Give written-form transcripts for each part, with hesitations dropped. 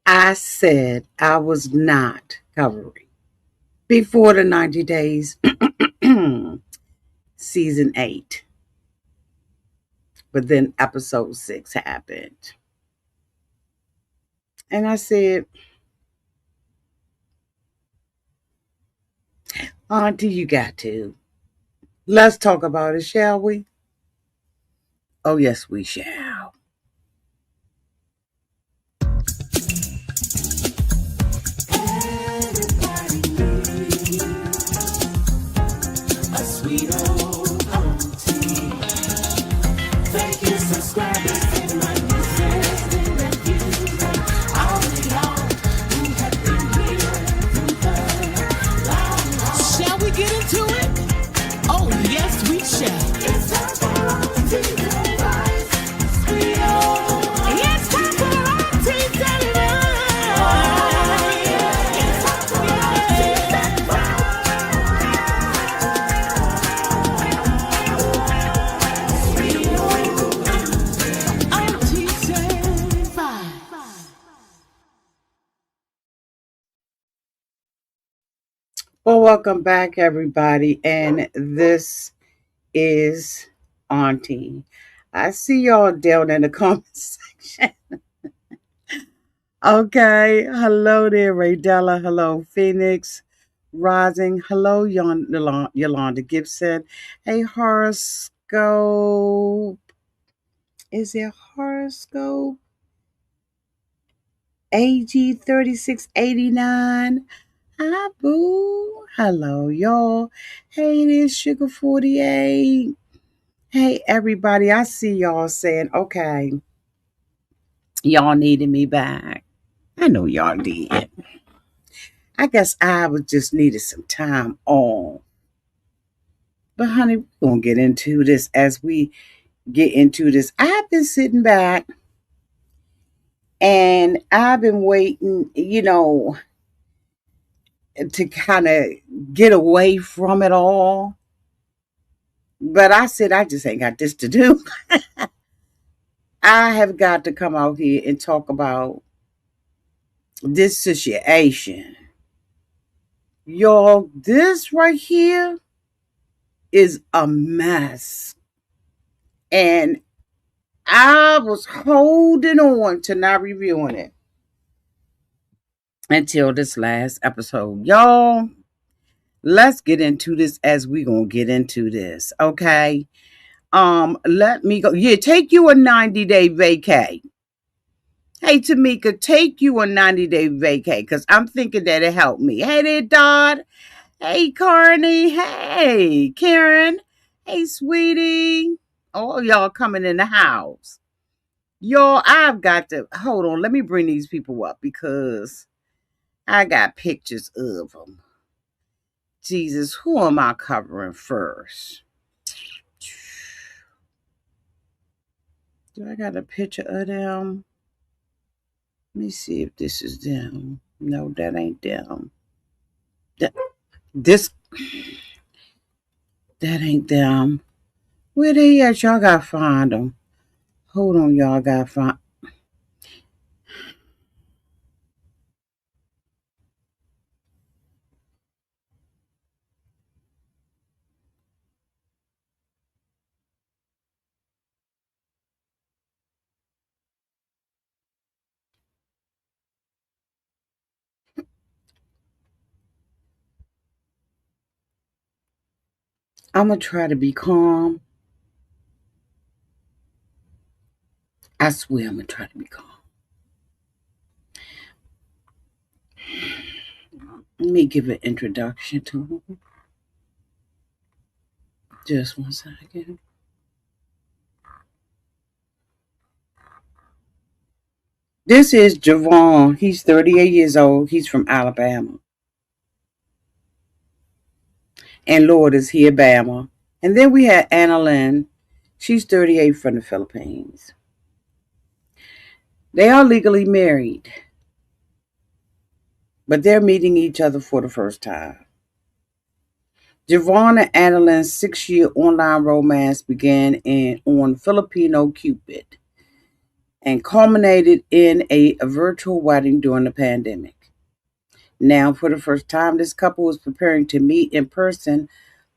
I said I was not covering before the 90 days, season 8. But then episode 6 happened. And I said, Auntie, you got to. Let's talk about it, shall we? Oh, yes, we shall. Shall we get into it? Oh, yes, we shall. It's time for Auntie Advice. It's time for Auntie Advice. It's time for Auntie Advice. Well, welcome back, everybody. And this is Auntie. I see y'all down in the comment section. Okay. Hello there, Raydella. Hello, Phoenix. Rising. Hello, Yolanda Gibson. Hey, horoscope. Is it horoscope? AG 3689. Hi, boo. Hello, y'all. Hey, this Sugar 48. Hey, everybody. I see y'all saying, okay, y'all needed me back. I know y'all did. I guess I was just needed some time on. But honey, we're gonna get into this as we get into this. I've been sitting back and I've been waiting, to kind of get away from it all. But I said I just ain't got this to do. I have got to come out here and talk about this situation. Y'all, this right here is a mess. And I was holding on to not reviewing it until this last episode. Y'all, let's get into this as we gonna get into this, okay? Let me go. Yeah, take you a 90-day vacay. Hey, Tamika, take you a 90-day vacay because I'm thinking that it helped me. Hey there, Dodd. Hey, Carney. Hey, Karen. Hey, sweetie. All y'all coming in the house. Y'all, I've got to hold on. Let me bring these people up because I got pictures of them. Jesus, who am I covering first? Do I got a picture of them? Let me see if this is them. No, that ain't them. This that ain't them. Where they at? Y'all gotta find them. Hold on, y'all gotta find. I'm gonna try to be calm. I swear I'm gonna try to be calm. Let me give an introduction to them. Just one second. This is Javon. He's 38 years old. He's from Alabama. And Lord is here, Bama. And then we had Anna Lynn. She's 38 from the Philippines. They are legally married, but they're meeting each other for the first time. Javon and Anna Lynn's 6-year online romance began on Filipino Cupid. and culminated in a virtual wedding during the pandemic. Now, for the first time, this couple was preparing to meet in person,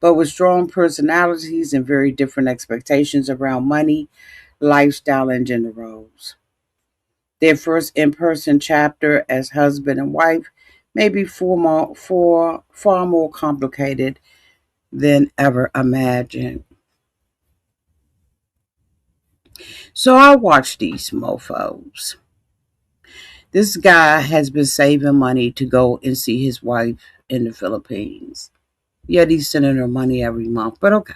but with strong personalities and very different expectations around money, lifestyle, and gender roles. Their first in person chapter as husband and wife may be far more complicated than ever imagined. So I watched these mofos. This guy has been saving money to go and see his wife in the Philippines. Yet he's sending her money every month, but okay.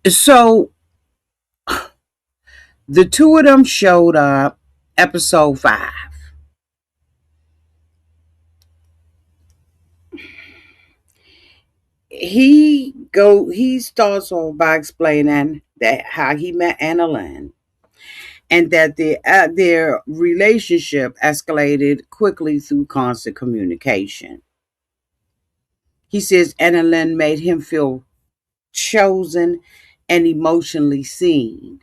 So the two of them showed up, episode 5. He starts off by explaining that how he met Anna Lynn and that their relationship escalated quickly through constant communication. He says Anna Lynn made him feel chosen and emotionally seen,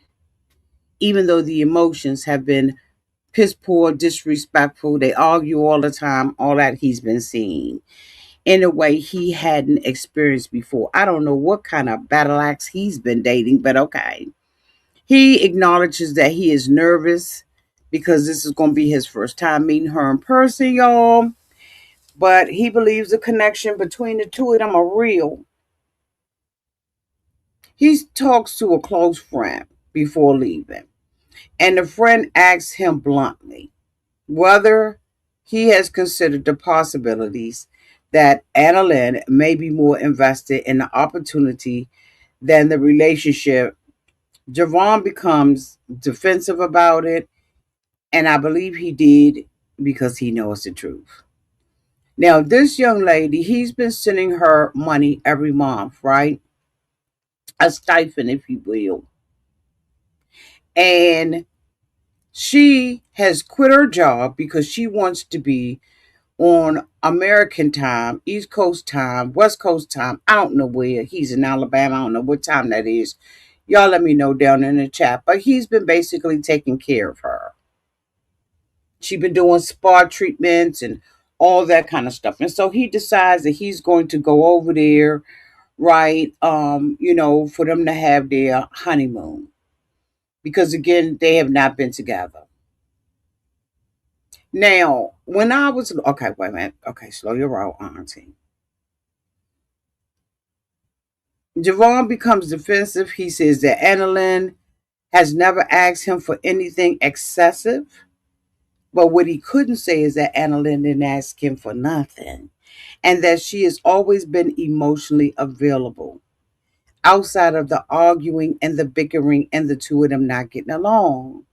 even though the emotions have been piss poor, disrespectful. They argue all the time, all that he's been seeing in a way he hadn't experienced before. I don't know what kind of battle axe he's been dating, but okay. He acknowledges that he is nervous because this is going to be his first time meeting her in person, y'all. But he believes the connection between the two of them are real. He talks to a close friend before leaving, and the friend asks him bluntly whether he has considered the possibilities that Annalyn may be more invested in the opportunity than the relationship. Javon becomes defensive about it, and I believe he did because he knows the truth. Now, this young lady, he's been sending her money every month, right? A stipend, if you will. And she has quit her job because she wants to be on American time, East Coast time, West Coast time. I don't know where. He's in Alabama. I don't know what time that is. Y'all let me know down in the chat. But he's been basically taking care of her. She's been doing spa treatments and all that kind of stuff. And so he decides that he's going to go over there, right? For them to have their honeymoon. Because again, they have not been together. Now, when I was okay, wait a minute. Okay, slow your roll, Auntie. Javon becomes defensive. He says that Annalyn has never asked him for anything excessive. But what he couldn't say is that Annalyn didn't ask him for nothing. And that she has always been emotionally available outside of the arguing and the bickering and the two of them not getting along.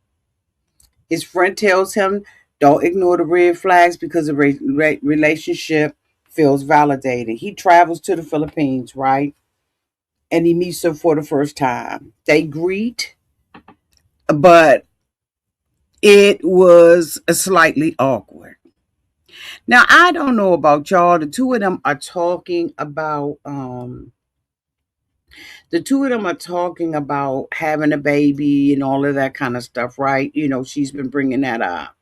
His friend tells him, don't ignore the red flags because the relationship feels validated. He travels to the Philippines, right? And he meets her for the first time. They greet, but it was slightly awkward. Now, I don't know about y'all. The two of them are talking about having a baby and all of that kind of stuff, right? She's been bringing that up.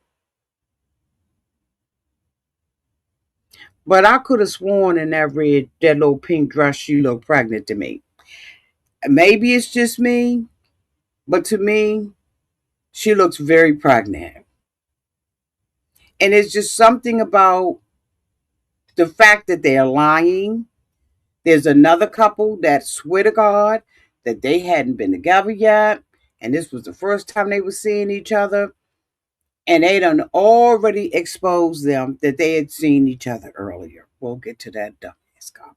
But I could have sworn in that little pink dress she looked pregnant to me. Maybe it's just me, but to me, she looks very pregnant. And it's just something about the fact that they're lying. There's another couple that swear to God that they hadn't been together yet, and this was the first time they were seeing each other, and they done already exposed them that they had seen each other earlier. We'll get to that dumbass couple.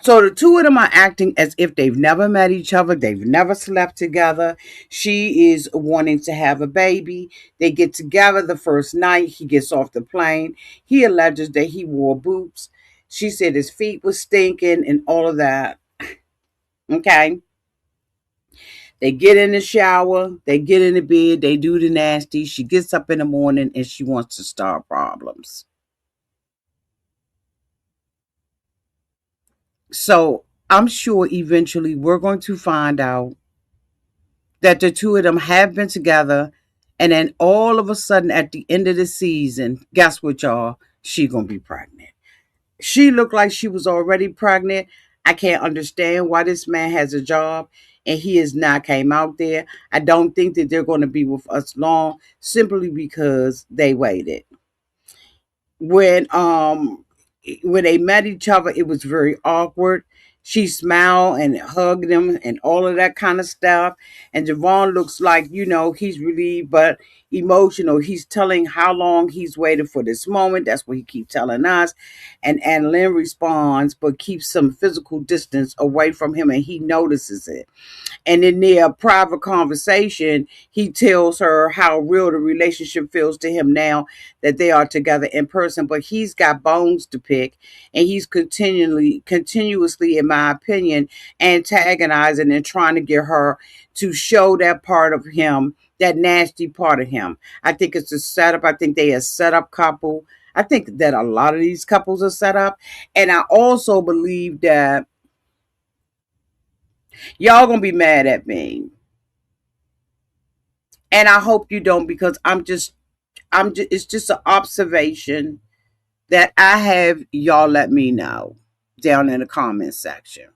So the two of them are acting as if they've never met each other, they've never slept together. She is wanting to have a baby. They get together the first night. He gets off the plane. He alleges that he wore boots. She said his feet were stinking and all of that. Okay. They get in the shower, they get in the bed, they do the nasty. She gets up in the morning and she wants to start problems. So I'm sure eventually we're going to find out that the two of them have been together, and then all of a sudden at the end of the season, guess what, y'all? She gonna be pregnant. She looked like she was already pregnant. I can't understand why this man has a job and he has not came out there. I don't think that they're going to be with us long simply because they waited. when um when they met each other, it was very awkward. She smiled and hugged him and all of that kind of stuff. And Javon looks like, he's relieved but emotional. He's telling how long he's waited for this moment. That's what he keeps telling us. And Lynn responds, but keeps some physical distance away from him, and he notices it. And in their private conversation, he tells her how real the relationship feels to him now that they are together in person. But he's got bones to pick, and he's continuously, in my opinion, antagonizing and trying to get her to show that part of him, that nasty part of him. I think it's a setup. I think they are a setup couple. I think that a lot of these couples are set up. And I also believe that y'all gonna be mad at me. And I hope you don't, because I'm just it's just an observation that I have. Y'all let me know down in the comment section.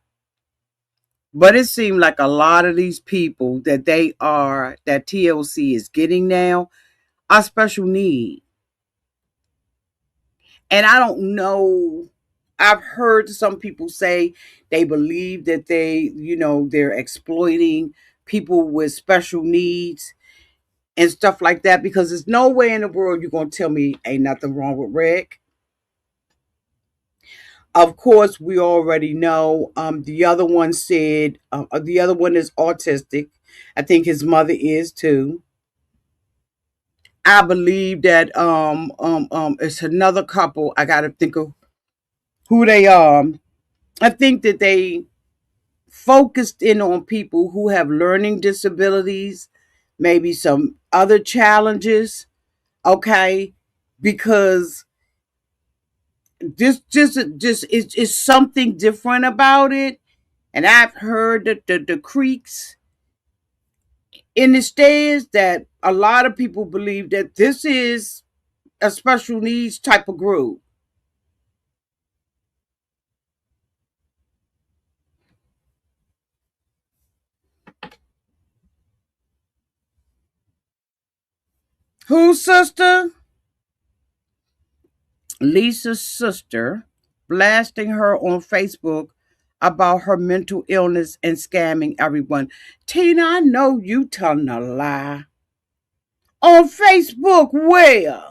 But it seemed like a lot of these people that TLC is getting now are special need. And I don't know. I've heard some people say they believe that they're exploiting people with special needs and stuff like that, because there's no way in the world you're going to tell me ain't nothing wrong with Rick. Of course, we already know. The other one is autistic. I think his mother is too. I believe that it's another couple. I got to think of who they are. I think that they focused in on people who have learning disabilities, maybe some other challenges. Okay, because just it's something different about it. And I've heard that the creeks in the stairs, that a lot of people believe that this is a special needs type of group. Whose sister? Lisa's sister, blasting her on Facebook about her mental illness and scamming everyone. Tina, I know you telling a lie. On Facebook, where?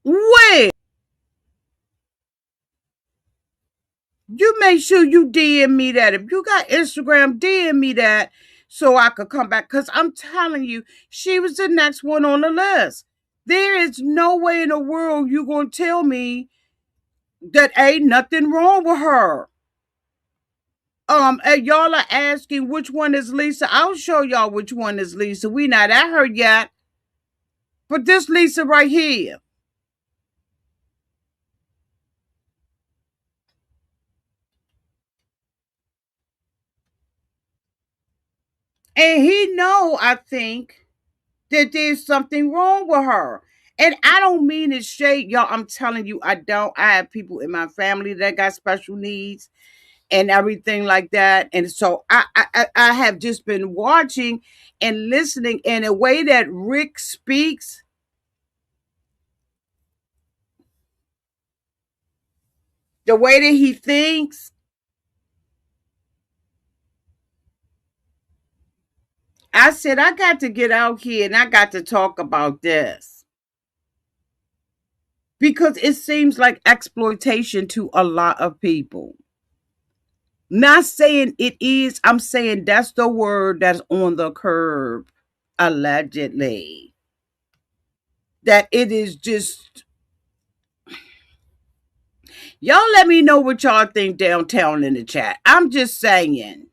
Where? You make sure you DM me that. If you got Instagram, DM me that so I could come back. Because I'm telling you, she was the next one on the list. There is no way in the world you going to tell me that ain't nothing wrong with her. And y'all are asking which one is Lisa. I'll show y'all which one is Lisa. We not at her yet. But this Lisa right here. And he know, I think, that there's something wrong with her. And I don't mean it shade, y'all. I'm telling you, I don't. I have people in my family that got special needs and everything like that. And so I have just been watching and listening, and the way that Rick speaks, the way that he thinks. I said, I got to get out here and I got to talk about this, because it seems like exploitation to a lot of people. Not saying it is, I'm saying that's the word that's on the curb, allegedly. That it is just, y'all let me know what y'all think downtown in the chat. I'm just saying.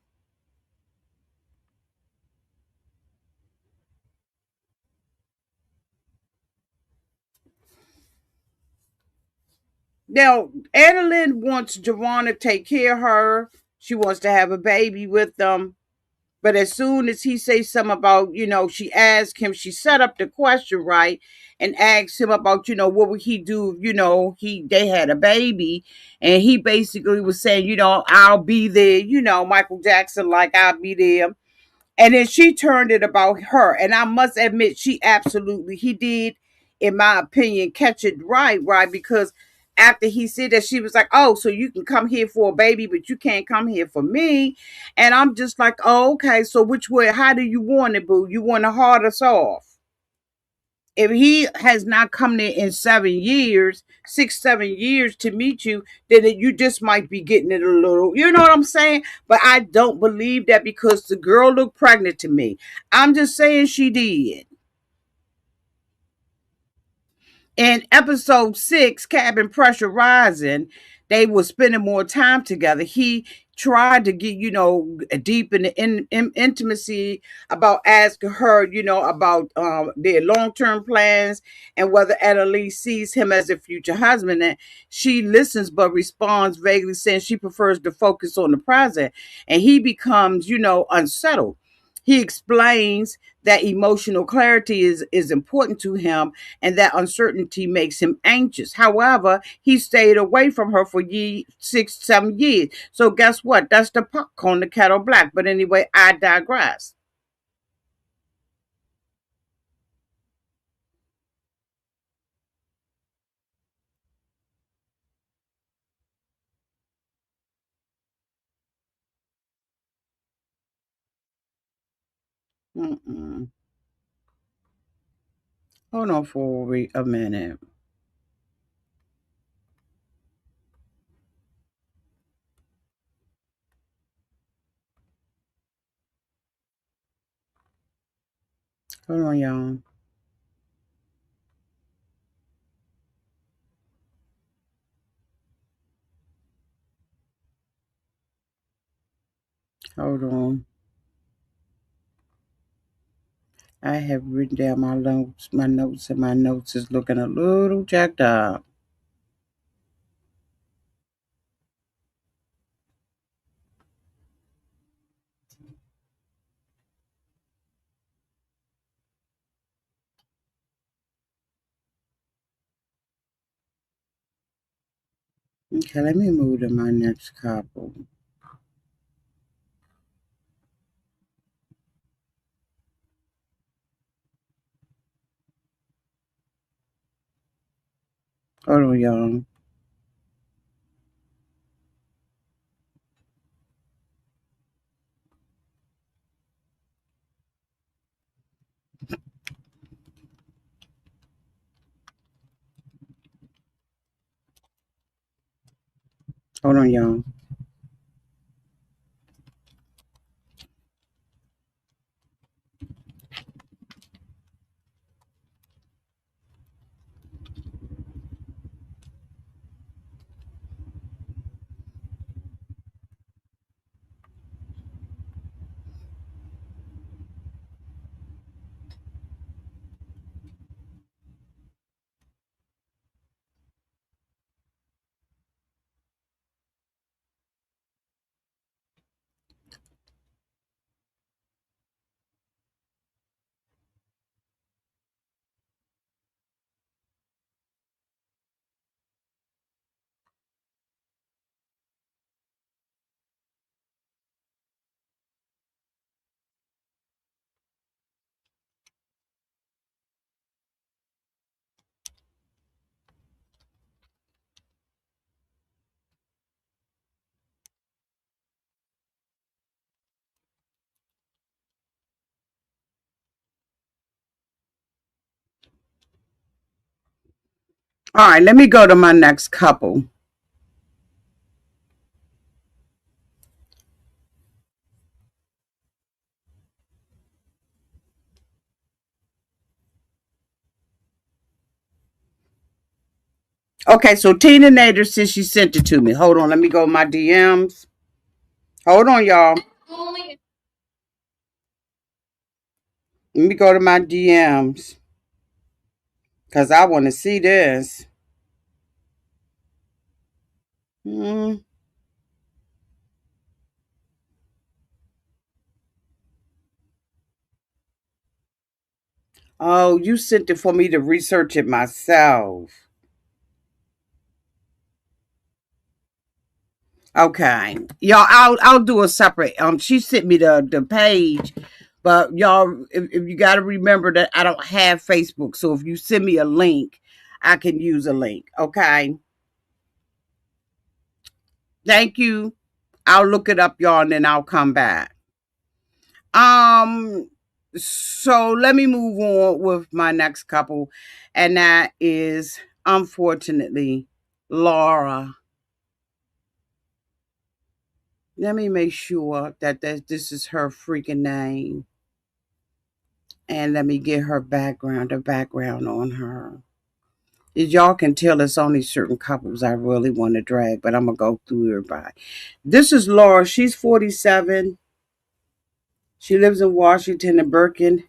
Now, Adeline wants Javon to take care of her. She wants to have a baby with them. But as soon as he says something about, she asked him, she set up the question right and asked him about, what would he do if, they had a baby. And he basically was saying, I'll be there, Michael Jackson, like I'll be there. And then she turned it about her. And I must admit, he did, in my opinion, catch it right, because after he said that, she was like, oh, so you can come here for a baby, but you can't come here for me. And I'm just like, oh, okay, so which way, how do you want it, boo? You want to hard us off? If he has not come there in 7 years, 6, 7 years to meet you, then you just might be getting it a little, you know what I'm saying? But I don't believe that because the girl looked pregnant to me. I'm just saying she did. In episode 6, Cabin Pressure Rising, they were spending more time together. He tried to get, deep in the intimacy about asking her, about their long term plans and whether Annalise sees him as a future husband. And she listens but responds vaguely, saying she prefers to focus on the present. And he becomes, unsettled. He explains that emotional clarity is important to him and that uncertainty makes him anxious. However, he stayed away from her for 6, 7 years. So guess what? That's the pot on the kettle black. But anyway, I digress. Mm-mm. Hold on for a minute. Hold on, y'all. Hold on. I have written down my notes, and my notes is looking a little jacked up. Okay, let me move to my next couple. Hold on, y'all. Hold on, y'all. All right, let me go to my next couple. Okay, so Tina Nader says she sent it to me. Hold on, let me go to my DMs. Hold on, y'all. Let me go to my DMs because I want to see this. Hmm. Oh, you sent it for me to research it myself. Okay, y'all. I'll do a separate. She sent me the page, but y'all, if you got to remember that I don't have Facebook, so if you send me a link, I can use a link. Okay. Thank you. I'll look it up, y'all, and then I'll come back. Um. So let me move on with my next couple, and that is unfortunately Laura. Let me make sure that this is her freaking name. And let me get her background, the background on her. As y'all can tell, it's only certain couples I really want to drag, but I'm going to go through everybody. This is Laura. She's 47. She lives in Washington and Birkin.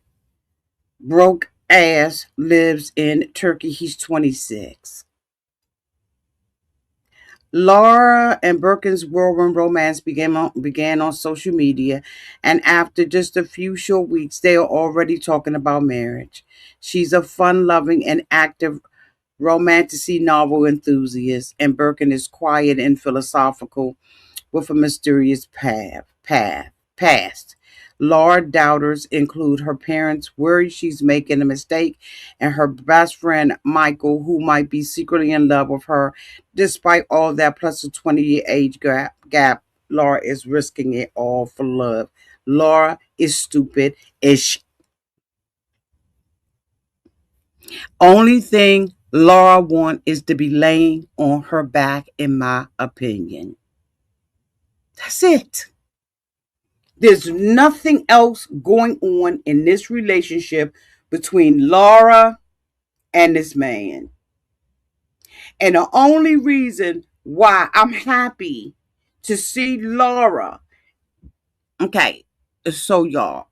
Broke ass lives in Turkey. He's 26. Laura and Birkin's whirlwind romance began on social media, and after just a few short weeks, they are already talking about marriage. She's a fun loving and active romantasy novel enthusiast, and Birkin is quiet and philosophical with a mysterious past. Laura doubters include her parents worry she's making a mistake, and her best friend Michael, who might be secretly in love with her, despite all that plus a 20-year age gap. Laura is risking it all for love. Laura is stupid. Is only thing Laura wants is to be laying on her back, in my opinion. That's it. There's nothing else going on in this relationship between Laura and this man. And the only reason why I'm happy to see Laura, okay, so y'all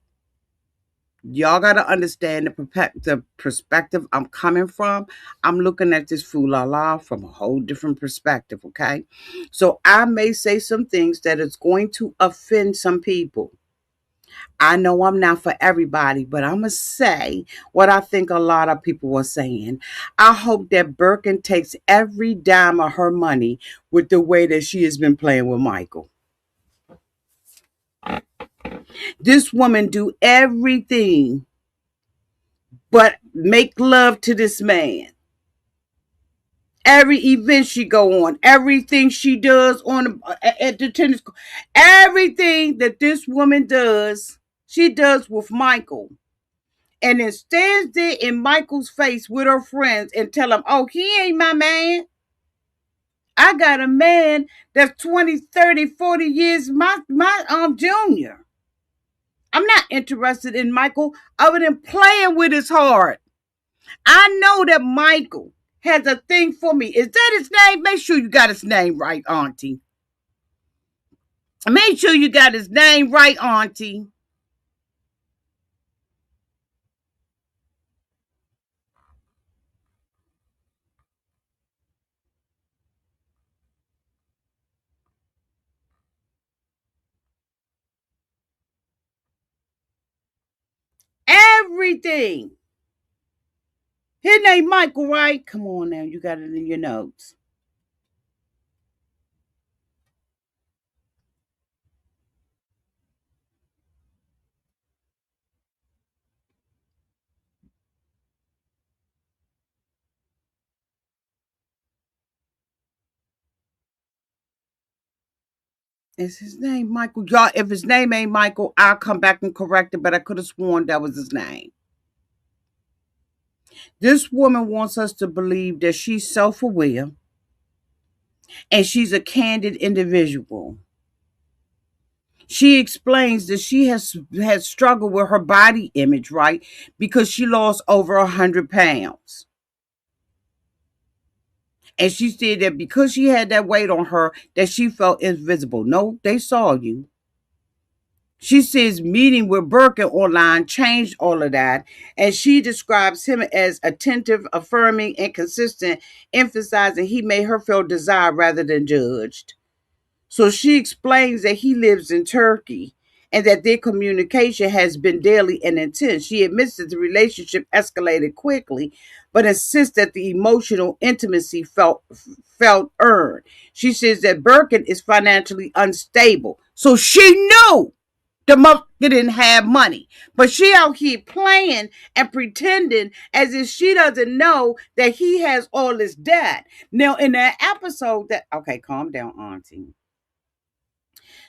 got to understand the perspective I'm coming from. I'm looking at this fool la la from a whole different perspective, okay? So I may say some things that is going to offend some people. I know I'm not for everybody, but I'm going to say what I think a lot of people are saying. I hope that Birkin takes every dime of her money with the way that she has been playing with Michael. This woman do everything but make love to this man. Every event she go on, everything she does at the tennis court, everything that this woman does, she does with Michael. And then stands there in Michael's face with her friends and tell him, oh, he ain't my man. I got a man that's 20, 30, 40 years my junior. I'm not interested in Michael other than playing with his heart. I know that Michael has a thing for me. Is that his name? Make sure you got his name right, Auntie. Make sure you got his name right, Auntie. Everything. His name Michael, right? Come on now, you got it in your notes. Is his name Michael? Y'all, if his name ain't Michael, I'll come back and correct it, but I could have sworn that was his name. This woman wants us to believe that she's self aware and she's a candid individual. She explains that she has struggled with her body image, right? Because she lost over 100 pounds. And she said that because she had that weight on her, that she felt invisible. No, they saw you. She says meeting with Birkin online changed all of that, and she describes him as attentive, affirming, and consistent, emphasizing he made her feel desired rather than judged. So she explains that he lives in Turkey and that their communication has been daily and intense. She admits that the relationship escalated quickly, but insists that the emotional intimacy felt earned. She says that Birkin is financially unstable. So she knew the mother didn't have money, but she out here playing and pretending as if she doesn't know that he has all this debt. Now, in that episode, that okay, calm down, Auntie.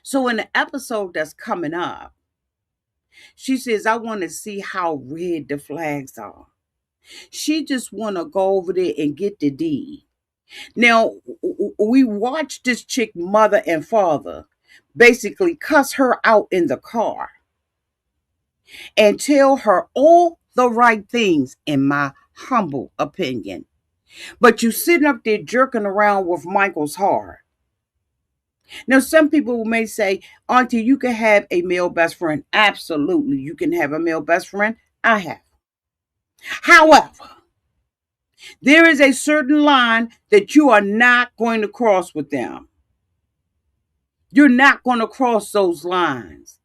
So in the episode that's coming up, she says, I want to see how red the flags are. She just want to go over there and get the deed. Now, we watched this chick mother and father basically cuss her out in the car and tell her all the right things, in my humble opinion. But you sitting up there jerking around with Michael's heart. Now, some people may say, Auntie, you can have a male best friend. Absolutely, you can have a male best friend. I have. However, there is a certain line that you are not going to cross with them. You're not going to cross those lines.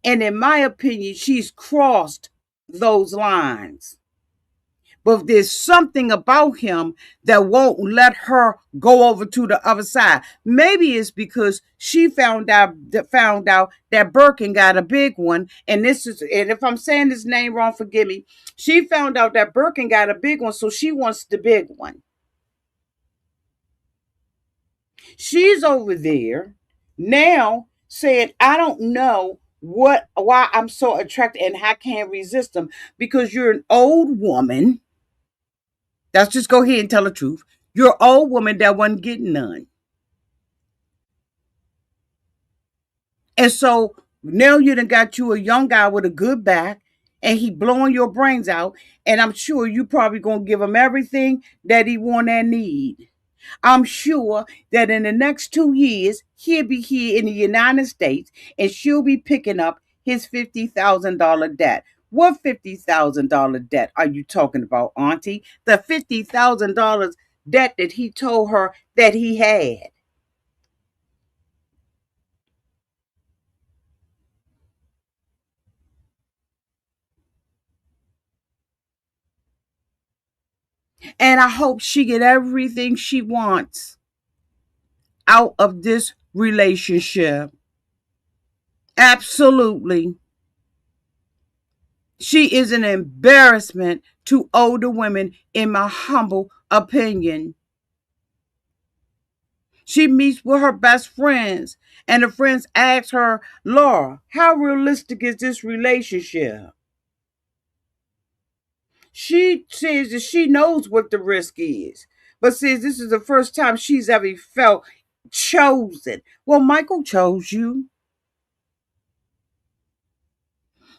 And in my opinion, she's crossed those lines. But there's something about him that won't let her go over to the other side. Maybe it's because she found out that Birkin got a big one, and if I'm saying this name wrong, forgive me. She found out that Birkin got a big one, so she wants the big one. She's over there now saying, I don't know why I'm so attracted and I can't resist them, because you're an old woman. Let's just go ahead and tell the truth. You're an old woman that wasn't getting none. And so now you done got you a young guy with a good back, and he blowing your brains out. And I'm sure you probably gonna give him everything that he want and need. I'm sure that in the next 2 years, he'll be here in the United States and she'll be picking up his $50,000 debt. What $50,000 debt are you talking about, Auntie? The $50,000 debt that he told her that he had. And I hope she get everything she wants out of this relationship. Absolutely. She is an embarrassment to older women, in my humble opinion. She meets with her best friends, and the friends ask her, Laura, how realistic is this relationship? She says that she knows what the risk is, but says this is the first time she's ever felt chosen. Well, Michael chose you.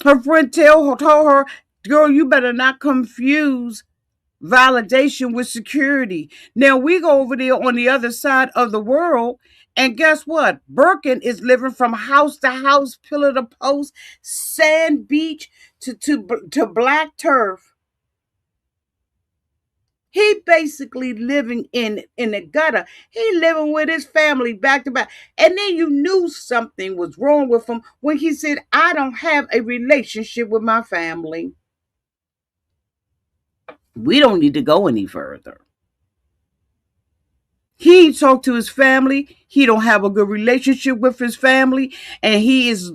Her friend told her, girl, you better not confuse validation with security. Now we go over there on the other side of the world, and guess what? Birkin is living from house to house, pillar to post, sand beach to black turf. He basically living in the gutter. He living with his family back to back. And then you knew something was wrong with him when he said, I don't have a relationship with my family. We don't need to go any further. He talked to his family. He don't have a good relationship with his family, and he is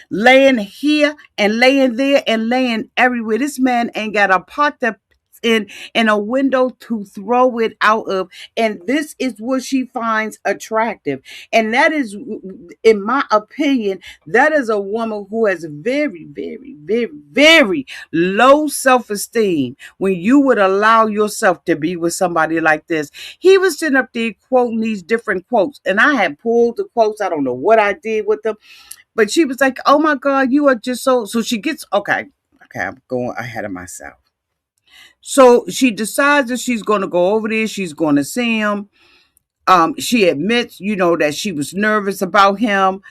laying here and laying there and laying everywhere. This man ain't got a pot to in a window to throw it out of, and this is what she finds attractive. And that is, in my opinion, that is a woman who has very, very, very, very low self-esteem when you would allow yourself to be with somebody like this. He was sitting up there quoting these different quotes, and I had pulled the quotes. I don't know what I did with them, but she was like, oh my God, you are just so she gets okay, I'm going ahead of myself. So she decides that she's going to go over there. She's going to see him. She admits, that she was nervous about him.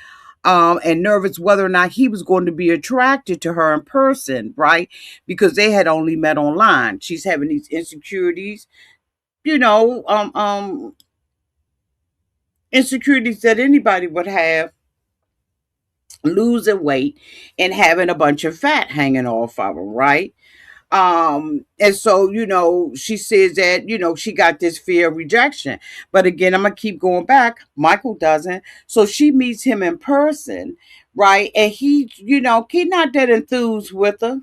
and nervous whether or not he was going to be attracted to her in person, right? Because they had only met online. She's having these insecurities, you know, insecurities that anybody would have, losing weight and having a bunch of fat hanging off of her, right? And so, she says that, she got this fear of rejection. But again, I'm gonna keep going back. Michael doesn't. So she meets him in person, right? And he not that enthused with her.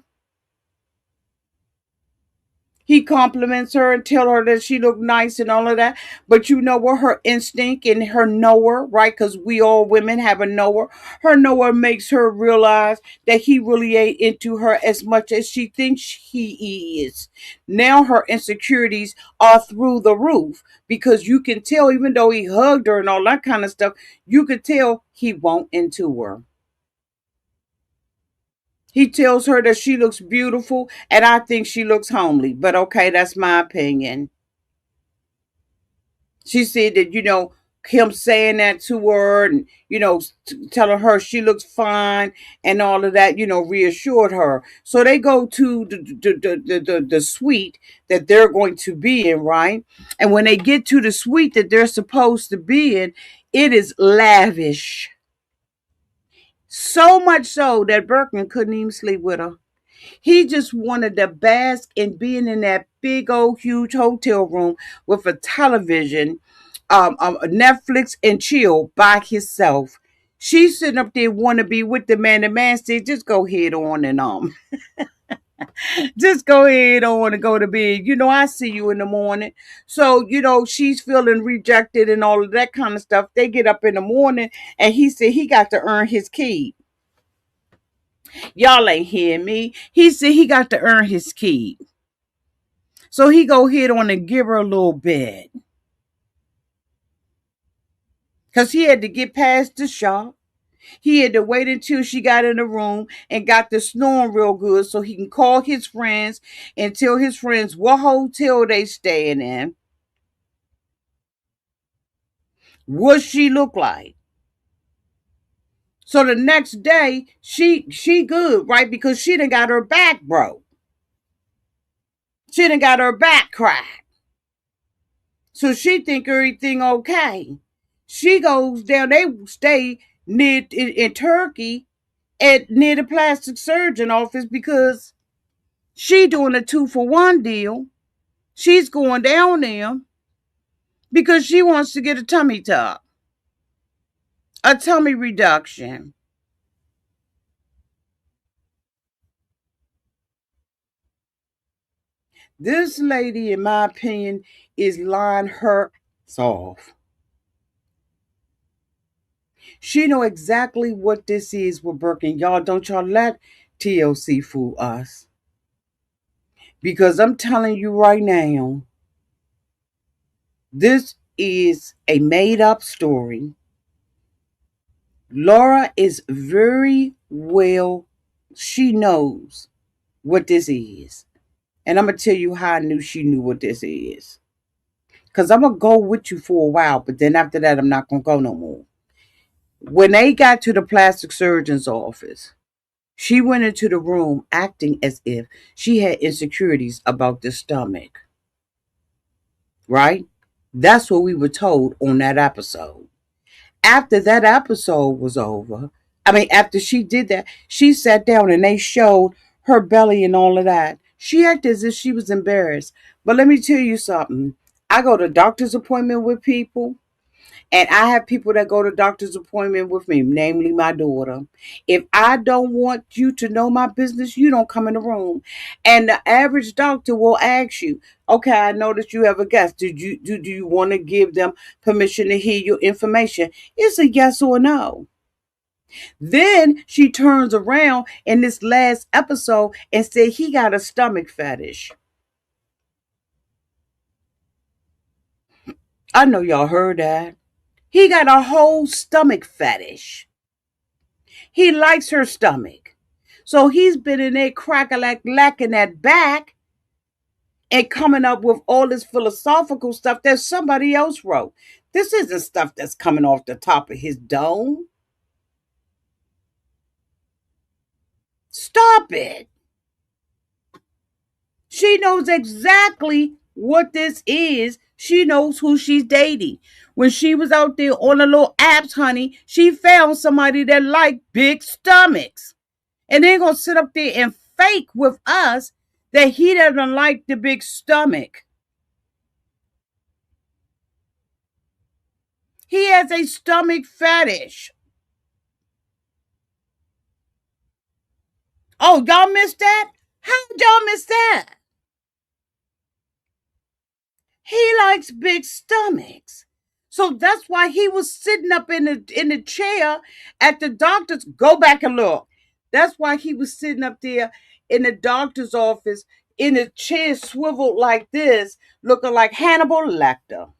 He compliments her and tell her that she look nice and all of that. But you know what? Her instinct and her knower, right? Because we all women have a knower. Her knower makes her realize that he really ain't into her as much as she thinks he is. Now her insecurities are through the roof because you can tell, even though he hugged her and all that kind of stuff, you could tell he won't into her. He tells her that she looks beautiful, and I think she looks homely. But okay, that's my opinion. She said that, him saying that to her and, telling her she looks fine and all of that, reassured her. So they go to the suite that they're going to be in, right? And when they get to the suite that they're supposed to be in, it is lavish. So much so that Birkin couldn't even sleep with her. He just wanted to bask in being in that big old huge hotel room with a television, Netflix, and chill by himself. She's sitting up there want to be with the man. The man said, "Just go ahead on and just go ahead on and go to bed. I see you in the morning." So she's feeling rejected and all of that kind of stuff. They get up in the morning, and he said he got to earn his keep. Y'all ain't hear me. He said he got to earn his keep. So he go hit on and give her a little bit. Because he had to get past the shop. He had to wait until she got in the room and got the snoring real good so he can call his friends and tell his friends what hotel they staying in, what she look like. So the next day, she good, right? Because she done got her back broke. She done got her back cracked. So she think everything okay. She goes down. They stay near in Turkey at near the plastic surgeon office because she doing a 2-for-1 deal. She's going down there because she wants to get a tummy tuck, a tummy reduction. This lady, in my opinion, is lying her off. She know exactly what this is with Birkin. Y'all let TLC fool us. Because I'm telling you right now, this is a made up story. Laura is very well, she knows what this is. And I'm going to tell you how I knew she knew what this is. Because I'm going to go with you for a while, but then after that, I'm not going to go no more. When they got to the plastic surgeon's office, she went into the room acting as if she had insecurities about the stomach. Right? That's what we were told on that episode. After that episode was over, after she did that, she sat down and they showed her belly and all of that. She acted as if she was embarrassed. But let me tell you something. I go to doctor's appointment with people, and I have people that go to doctor's appointment with me, namely my daughter. If I don't want you to know my business, you don't come in the room. And the average doctor will ask you, okay, I know that you have a guest. Do you want to give them permission to hear your information? It's a yes or a no. Then she turns around in this last episode and said he got a stomach fetish. I know y'all heard that. He got a whole stomach fetish. He likes her stomach. So he's been in there lacking that back and coming up with all this philosophical stuff that somebody else wrote. This isn't stuff that's coming off the top of his dome. Stop it. She knows exactly what this is. She knows who she's dating. When she was out there on the little apps, honey, she found somebody that liked big stomachs. And they're going to sit up there and fake with us that he doesn't like the big stomach. He has a stomach fetish. Oh, y'all missed that? How did y'all miss that? He likes big stomachs. So that's why he was sitting up in the chair at the doctor's. Go back and look. That's why he was sitting up there in the doctor's office in a chair swiveled like this, looking like Hannibal Lecter.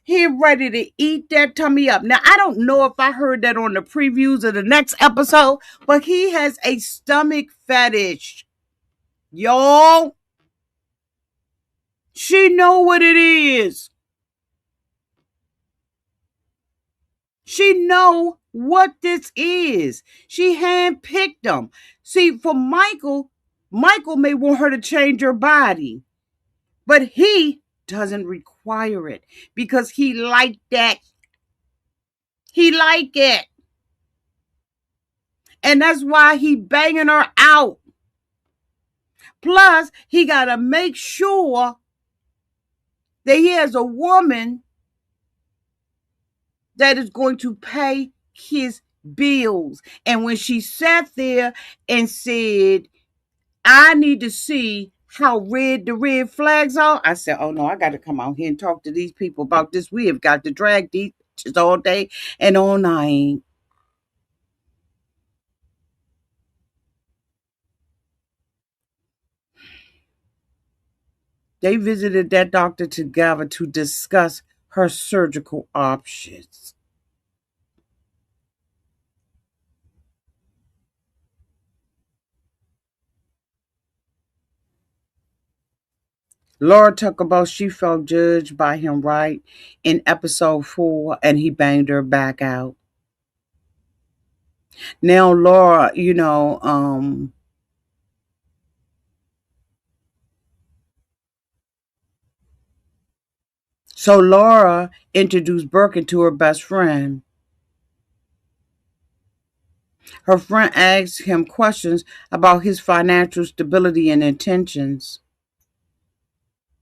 He ready to eat that tummy up. Now, I don't know if I heard that on the previews of the next episode, but he has a stomach fetish. Y'all, she know what it is. She know what this is. She handpicked them. See, for Michael may want her to change her body, but he doesn't require it because he like that. He like it. And that's why he banging her out. Plus, he got to make sure that he has a woman that is going to pay his bills. And when she sat there and said, I need to see how red the red flags are, I said, oh no, I got to come out here and talk to these people about this. We have got to drag these bitches all day and all night. They visited that doctor together to discuss her surgical options. Laura talked about she felt judged by him right in episode 4 and he banged her back out. Now Laura, so Laura introduced Birkin to her best friend. Her friend asked him questions about his financial stability and intentions,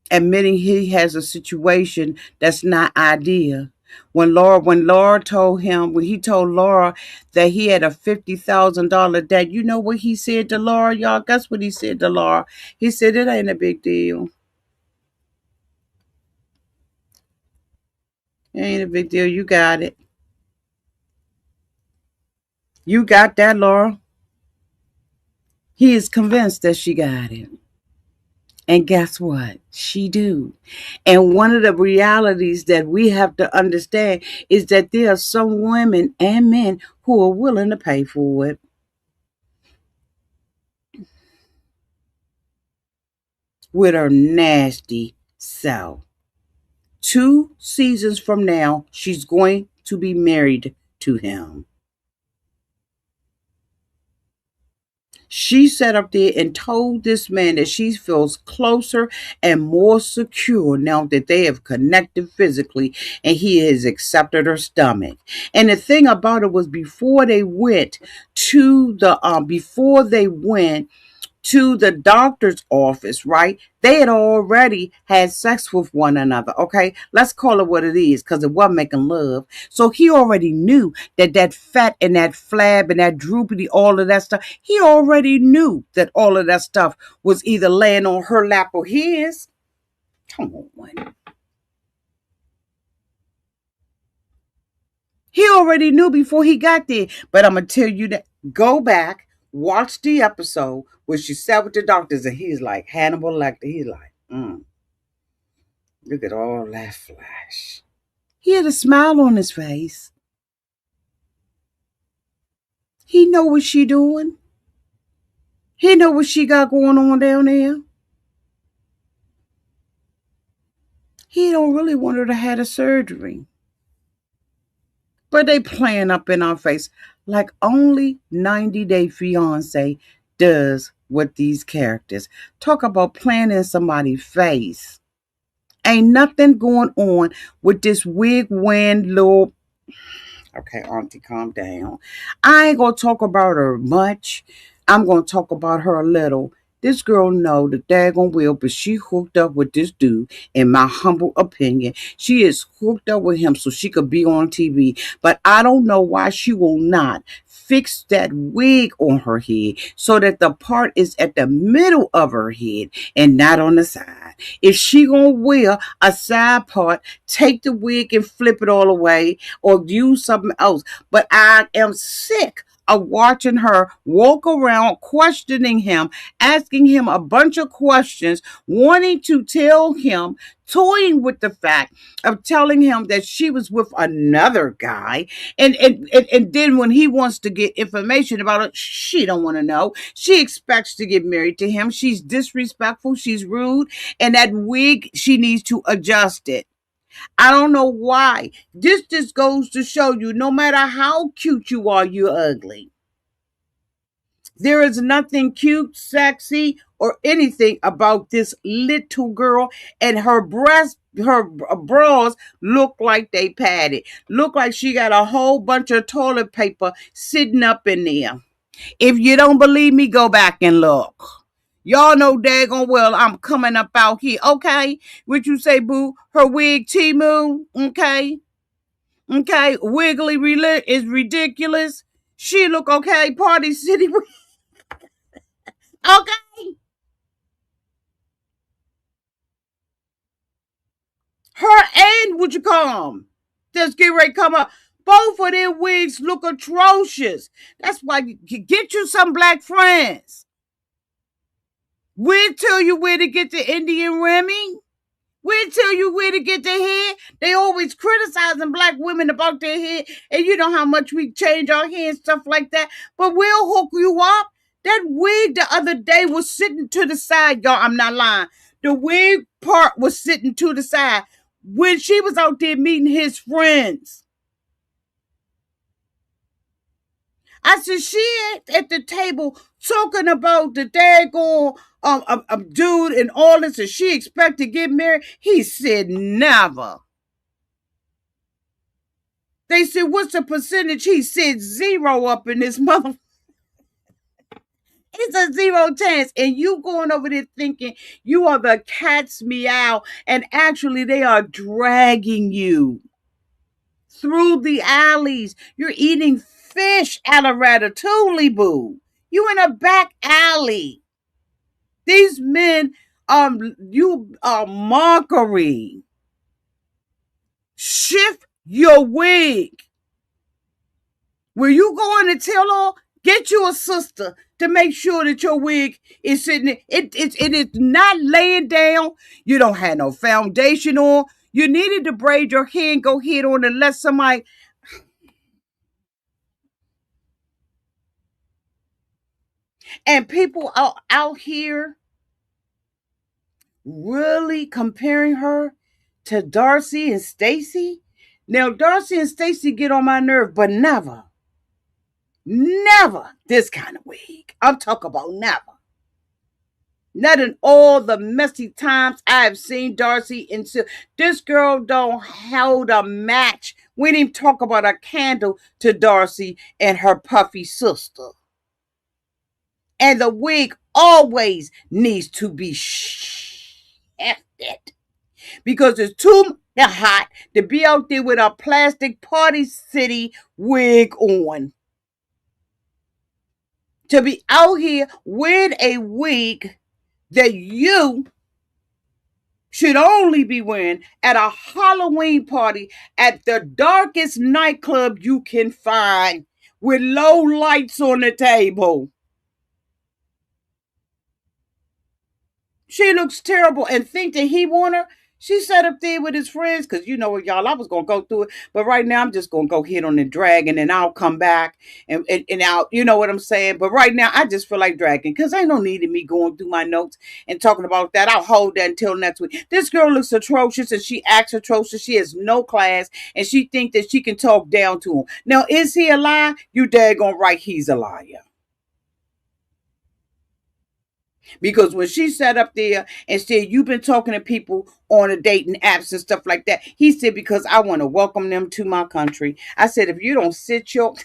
admitting he has a situation that's not ideal. When he told Laura that he had a $50,000 debt, you know what he said to Laura, y'all? Guess what he said to Laura? He said, it ain't a big deal. It ain't a big deal. You got it. You got that, Laura. He is convinced that she got it. And guess what? She do. And one of the realities that we have to understand is that there are some women and men who are willing to pay for it. With her nasty self. 2 seasons from now, she's going to be married to him. She sat up there and told this man that she feels closer and more secure now that they have connected physically and he has accepted her stomach. And the thing about it was before they went to the doctor's office, right? They had already had sex with one another. Okay, let's call it what it is, because it wasn't making love. So he already knew that fat and that flab and that droopy, all of that stuff. He already knew that all of that stuff was either laying on her lap or his. Come on. He already knew before he got there. But I'm going to tell you that. Go back, watch the episode where she sat with the doctors and he's like, Hannibal Lecter. He's like, look at all that flash. He had a smile on his face. He know what she doing. He know what she got going on down there. He don't really want her to have a surgery. but they playing up in our face like only 90 Day Fiancé does with these characters. Talk about playing in somebody's face. Ain't nothing going on with this wig wearing little. Okay, Auntie, calm down. I ain't gonna talk about her much. I'm gonna talk about her a little. This girl know the daggone will, but she hooked up with this dude. In my humble opinion, she is hooked up with him so she could be on TV. But I don't know why she will not fix that wig on her head so that the part is at the middle of her head and not on the side. If she gonna wear a side part, take the wig and flip it all away or use something else. But I am sick of watching her walk around questioning him, asking him a bunch of questions, wanting to tell him, toying with the fact of telling him that she was with another guy. And then when he wants to get information about it, she don't want to know. She expects to get married to him. She's disrespectful. She's rude. And that wig, she needs to adjust it. I don't know why. This just goes to show you no matter how cute you are, you're ugly. There is nothing cute, sexy, or anything about this little girl, and her breasts, her bras look like they padded. Look like she got a whole bunch of toilet paper sitting up in there. If you don't believe me, go back and look. Y'all know daggone well I'm coming up out here. Okay? What you say, boo? Her wig T-Moo? Okay? Okay? Wiggly is ridiculous. She look okay. Party City. Okay? Her and would you come? Just get ready to come up. Both of their wigs look atrocious. That's why you get you some black friends. We'll tell you where to get the Indian Remy. We'll tell you where to get their hair. They always criticizing black women about their hair. And you know how much we change our hair and stuff like that. But we'll hook you up. That wig the other day was sitting to the side, y'all. I'm not lying. The wig part was sitting to the side when she was out there meeting his friends. I said, she at the table talking about the daggone dude and all this, and she expect to get married. He said, never. They said, what's the percentage? He said, zero up in this mother. It's a zero chance. And you going over there thinking you are the cat's meow, and actually they are dragging you through the alleys. You're eating fish out of ratatouille, boo. You in a back alley. These men, you are mockery. Shift your wig. Where you going to tell her, get you a sister to make sure that your wig is sitting. It is not laying down. You don't have no foundation on. You needed to braid your hair and go head on and let somebody. And people are out here really comparing her to Darcy and Stacy. Now, Darcy and Stacy get on my nerve, but never, never this kind of wig. I'm talking about never. Not in all the messy times I have seen Darcy and this girl don't hold a match. We didn't talk about a candle to Darcy and her puffy sister. And the wig always needs to be shifted because it's too hot to be out there with a plastic Party City wig on. To be out here with a wig that you should only be wearing at a Halloween party at the darkest nightclub you can find with low lights on the table. She looks terrible and think that he want her. She sat up there with his friends because you know what, y'all, I was gonna go through it, but right now I'm just gonna go hit on the dragon and I'll come back and I'll, you know what I'm saying. But right now I just feel like dragging because ain't no need in me going through my notes and talking about that. I'll hold that until next week. This girl looks atrocious and she acts atrocious. She has no class and she thinks that she can talk down to him. Now, is he a lie? You daggone right, he's a liar. Because when she sat up there and said, "You've been talking to people on a dating apps and stuff like that," he said, "Because I want to welcome them to my country." I said, "If you don't sit your..."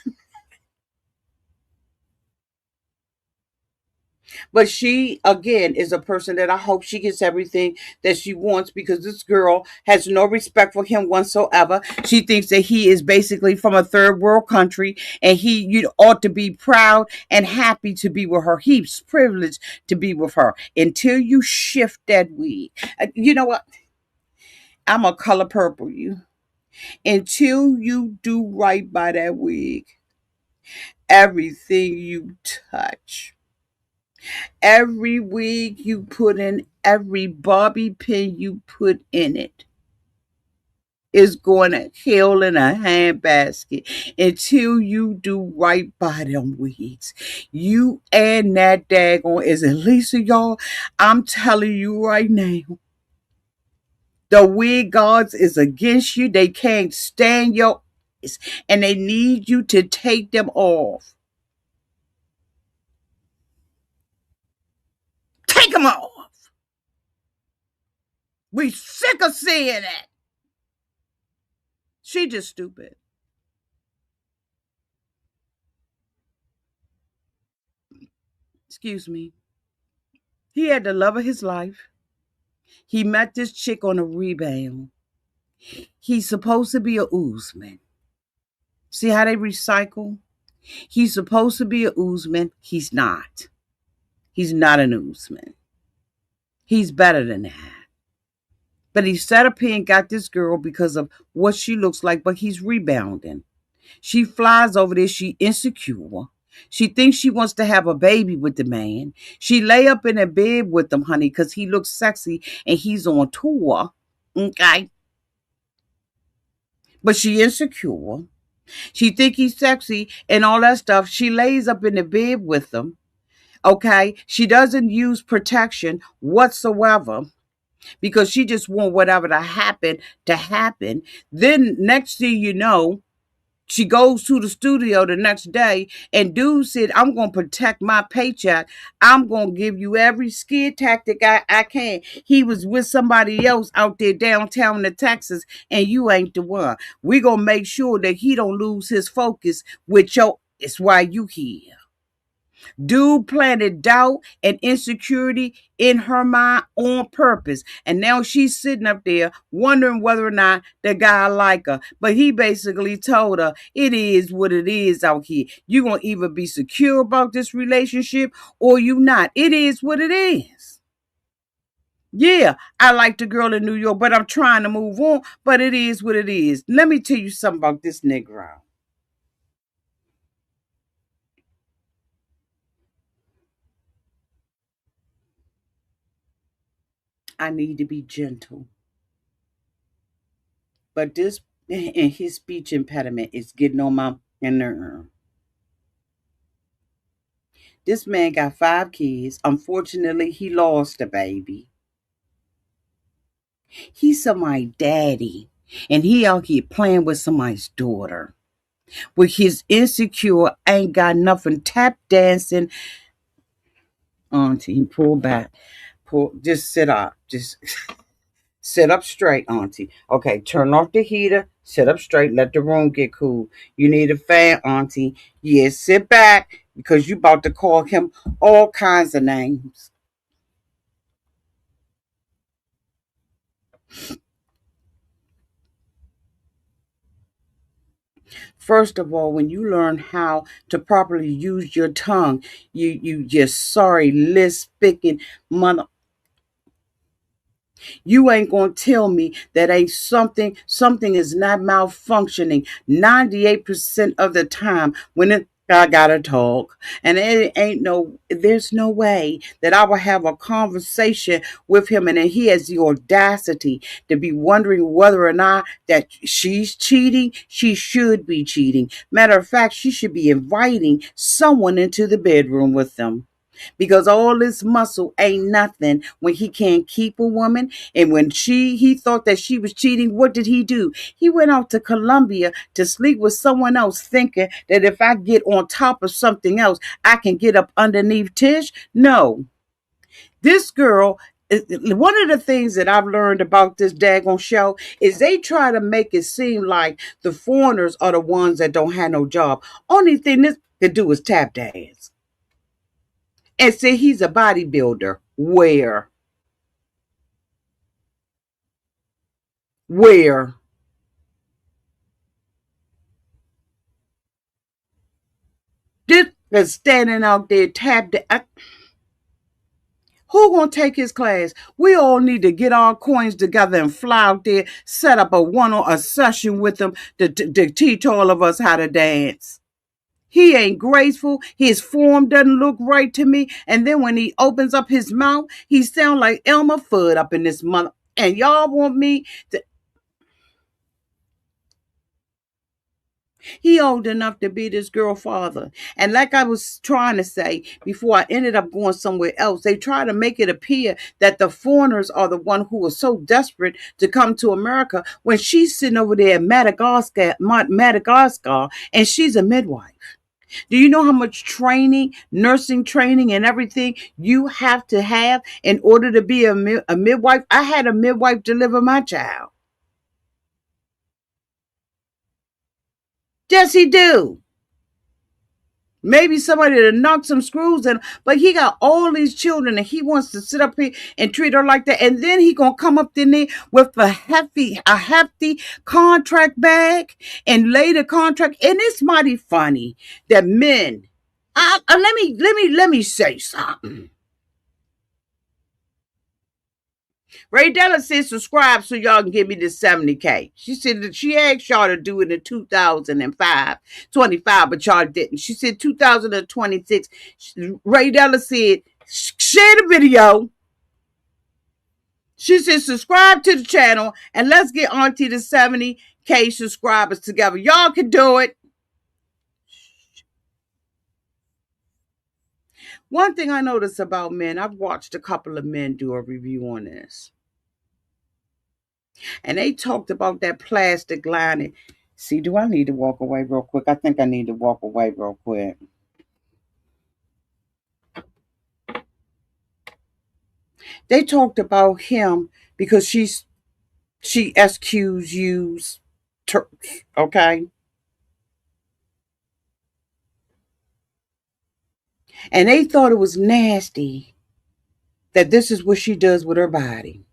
But she, again, is a person that I hope she gets everything that she wants because this girl has no respect for him whatsoever. She thinks that he is basically from a third world country and you ought to be proud and happy to be with her. He's privileged to be with her until you shift that wig. You know what? I'm gonna color purple you until you do right by that wig. Everything you touch, every wig you put in, every bobby pin you put in it is going to hell in a handbasket until you do right by them wigs. You and that daggone is at least y'all. I'm telling you right now. The wig gods is against you. They can't stand your and they need you to take them off. Take them off. We sick of seeing it. She just stupid. Excuse me. He had the love of his life. He met this chick on a rebound. He's supposed to be a oozman. See how they recycle? He's supposed to be a oozman. He's not. He's not an oozman. He's better than that. But he sat up here and got this girl because of what she looks like, but he's rebounding. She flies over there. She insecure. She thinks she wants to have a baby with the man. She lay up in a bed with him, honey, because he looks sexy and he's on tour. Okay. But she insecure. She think he's sexy and all that stuff. She lays up in the bed with him. Okay. She doesn't use protection whatsoever because she just want whatever to happen. Then next thing you know, she goes to the studio the next day and dude said, "I'm going to protect my paycheck. I'm going to give you every scare tactic I can." He was with somebody else out there downtown in Texas and you ain't the one. We're going to make sure that he don't lose his focus with your, it's why you here. Dude planted doubt and insecurity in her mind on purpose. And now she's sitting up there wondering whether or not the guy like her. But he basically told her it is what it is out here. You're going to either be secure about this relationship or you not. It is what it is. Yeah, I like the girl in New York, but I'm trying to move on. But it is what it is. Let me tell you something about this Negro. I need to be gentle. But this and his speech impediment is getting on my nerve. This man got 5 kids. Unfortunately, he lost a baby. He's somebody's daddy. And he out here playing with somebody's daughter. With his insecure, ain't got nothing, tap dancing. Auntie, pull back. Just sit up. Just sit up straight, Auntie. Okay, turn off the heater. Sit up straight. Let the room get cool. You need a fan, Auntie. Yeah, sit back because you about to call him all kinds of names. First of all, when you learn how to properly use your tongue, you just sorry, list picking mother. You ain't gonna tell me that ain't something is not malfunctioning 98% of the time when it I gotta talk. And there's no way that I will have a conversation with him and then he has the audacity to be wondering whether or not that she's cheating. She should be cheating. Matter of fact, she should be inviting someone into the bedroom with them, because all this muscle ain't nothing when he can't keep a woman. And when he thought that she was cheating, what did he do? He went out to Colombia to sleep with someone else, thinking that if I get on top of something else, I can get up underneath Tish. No, this girl. One of the things that I've learned about this daggone show is they try to make it seem like the foreigners are the ones that don't have no job. Only thing this can do is tap dance and say he's a bodybuilder. Where? Where? This is standing out there tapped. Who gonna take his class? We all need to get our coins together and fly out there, set up a session with him to teach all of us how to dance. He ain't graceful. His form doesn't look right to me. And then when he opens up his mouth, he sounds like Elmer Fudd up in this mother. And y'all want me to. He old enough to be this girl father. And like I was trying to say before I ended up going somewhere else, they try to make it appear that the foreigners are the one who are so desperate to come to America when she's sitting over there in Madagascar, and she's a midwife. Do you know how much training, nursing training, and everything you have to have in order to be a midwife? I had a midwife deliver my child. Yes, he do. Maybe somebody to knock some screws in, but he got all these children and he wants to sit up here and treat her like that. And then he gonna come up in there with a hefty contract bag and lay the contract. And it's mighty funny that men. Let me say something. Ray Della said subscribe so y'all can give me this 70K. She said that she asked y'all to do it in 2005, 25, but y'all didn't. She said 2026. Ray Della said, share the video. She said, subscribe to the channel and let's get Auntie to 70K subscribers together. Y'all can do it. One thing I noticed about men, I've watched a couple of men do a review on this. And they talked about that plastic lining. See, do I need to walk away real quick? I think I need to walk away real quick. They talked about him because she SQs Turks, okay? And they thought it was nasty that this is what she does with her body.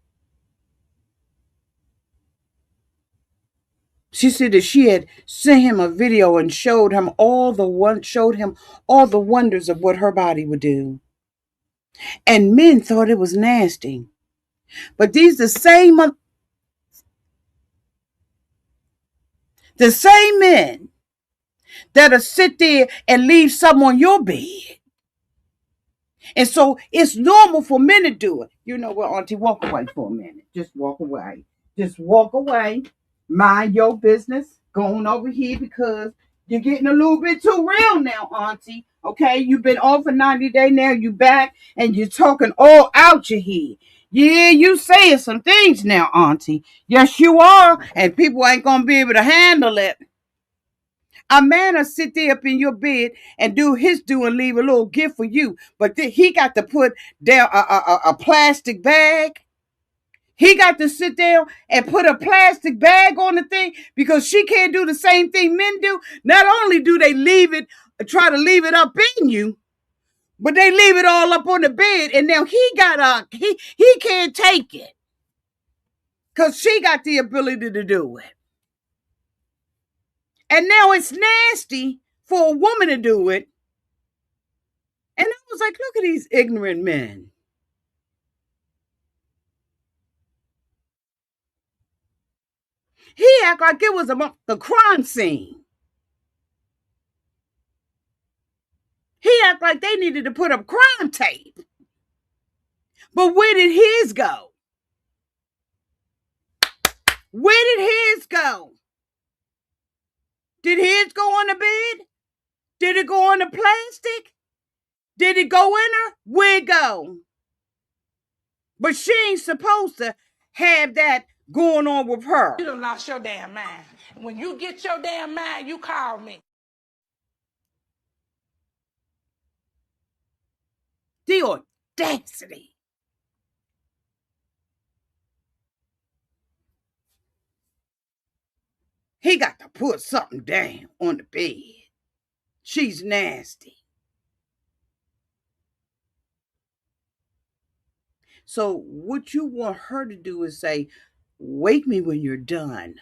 She said that she had sent him a video and showed him all the wonders of what her body would do. And men thought it was nasty. But these the same men that'll sit there and leave some on your bed. And so it's normal for men to do it. You know what, Auntie, walk away for a minute. Just walk away. Just walk away. Mind your business. Going over here because you're getting a little bit too real now, Auntie. Okay, you've been off for 90 days now. You back and you're talking all out your head. Yeah, you saying some things now, Auntie. Yes, you are. And people ain't going to be able to handle it. A man will sit there up in your bed and do his do and leave a little gift for you. But he got to put down a plastic bag. He got to sit there and put a plastic bag on the thing because she can't do the same thing men do. Not only do they try to leave it up in you, but they leave it all up on the bed. And now he can't take it because she got the ability to do it. And now it's nasty for a woman to do it. And I was like, look at these ignorant men. He act like it was a crime scene. act like they needed to put up crime tape. But where did his go? Where did his go? Did his go on the bed? Did it go on the plastic? Did it go in her? Where it go? But she ain't supposed to have that going on with her. You done lost your damn mind. When you get your damn mind, you call me. The audacity. He got to put something down on the bed. She's nasty. So what you want her to do is say, wake me when you're done.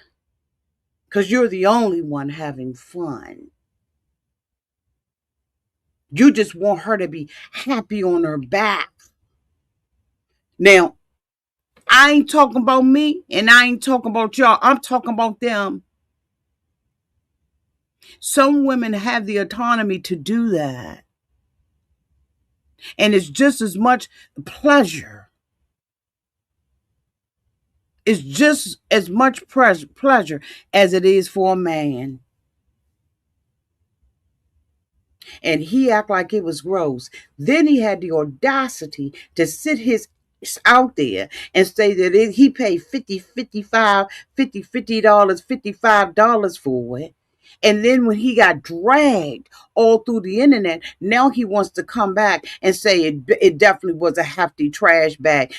Because you're the only one having fun. You just want her to be happy on her back. Now, I ain't talking about me and I ain't talking about y'all. I'm talking about them. Some women have the autonomy to do that. And it's just as much pleasure. It's just as much pleasure as it is for a man. And he acted like it was gross. Then he had the audacity to sit his out there and say that he paid $50 $55 for it. And then when he got dragged all through the internet, now he wants to come back and say it definitely was a hefty trash bag.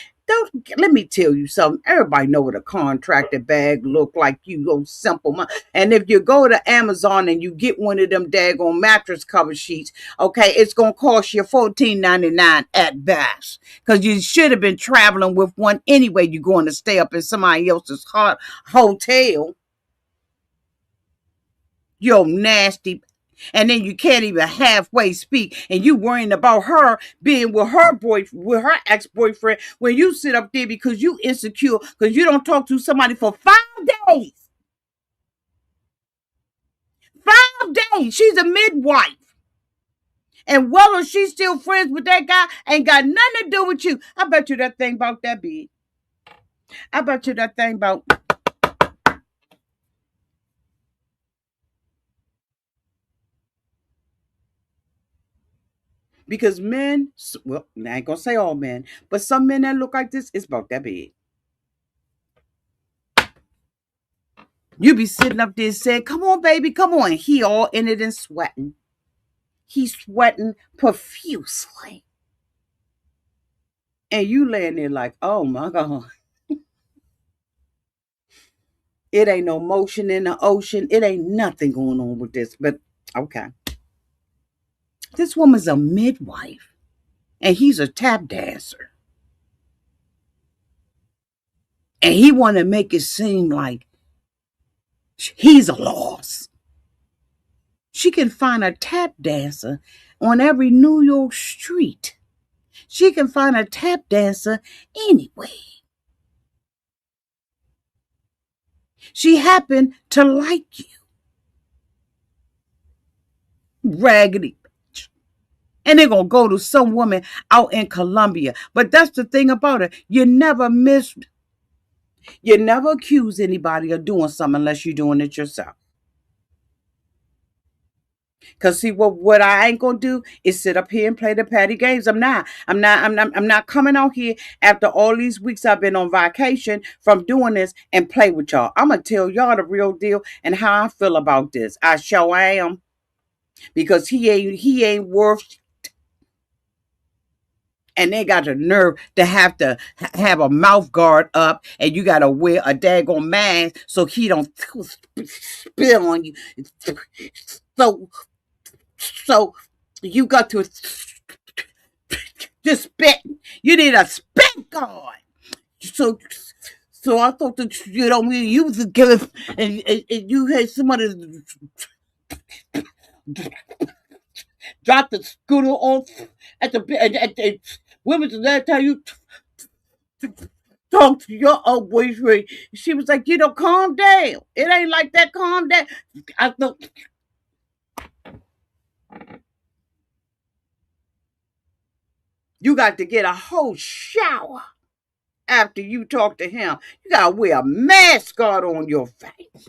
Let me tell you something. Everybody know what a contractor bag look like. You go simple. And if you go to Amazon and you get one of them daggone mattress cover sheets, okay, it's going to cost you $14.99 at best. Because you should have been traveling with one anyway. You're going to stay up in somebody else's hotel. Yo, nasty. And then you can't even halfway speak, and you worrying about her being with with her ex-boyfriend, when you sit up there because you insecure because you don't talk to somebody for 5 days. 5 days. She's a midwife. And whether she's still friends with that guy ain't got nothing to do with you. I bet you that thing about that big. I bet you that thing about. Because men, well, I ain't gonna say all men, but some men that look like this, it's about that big. You be sitting up there saying, come on, baby, come on. He all in it and sweating. He's sweating profusely. And you laying there like, oh my God. It ain't no motion in the ocean. It ain't nothing going on with this. But okay. This woman's a midwife. And he's a tap dancer. And he want to make it seem like he's a loss. She can find a tap dancer on every New York street. She can find a tap dancer anyway. She happened to like you. Raggedy bitch. And they're going to go to some woman out in Colombia. But that's the thing about it. You never accuse anybody of doing something unless you're doing it yourself. Cause see what I ain't gonna do is sit up here and play the patty games. I'm not coming out here after all these weeks I've been on vacation from doing this and play with y'all. I'm gonna tell y'all the real deal and how I feel about this. I sure am. Because he ain't worth. And they got the nerve to have a mouth guard up, and you gotta wear a daggone mask so he don't spill on you. So you got to just spit. You need a spit guard. So I thought that you was give and you had somebody drop the scooter off at the when was the last time you talked to your old boyfriend? She was like, calm down. It ain't like that. Calm down. I thought You got to get a whole shower after you talk to him. You got to wear a mascot on your face.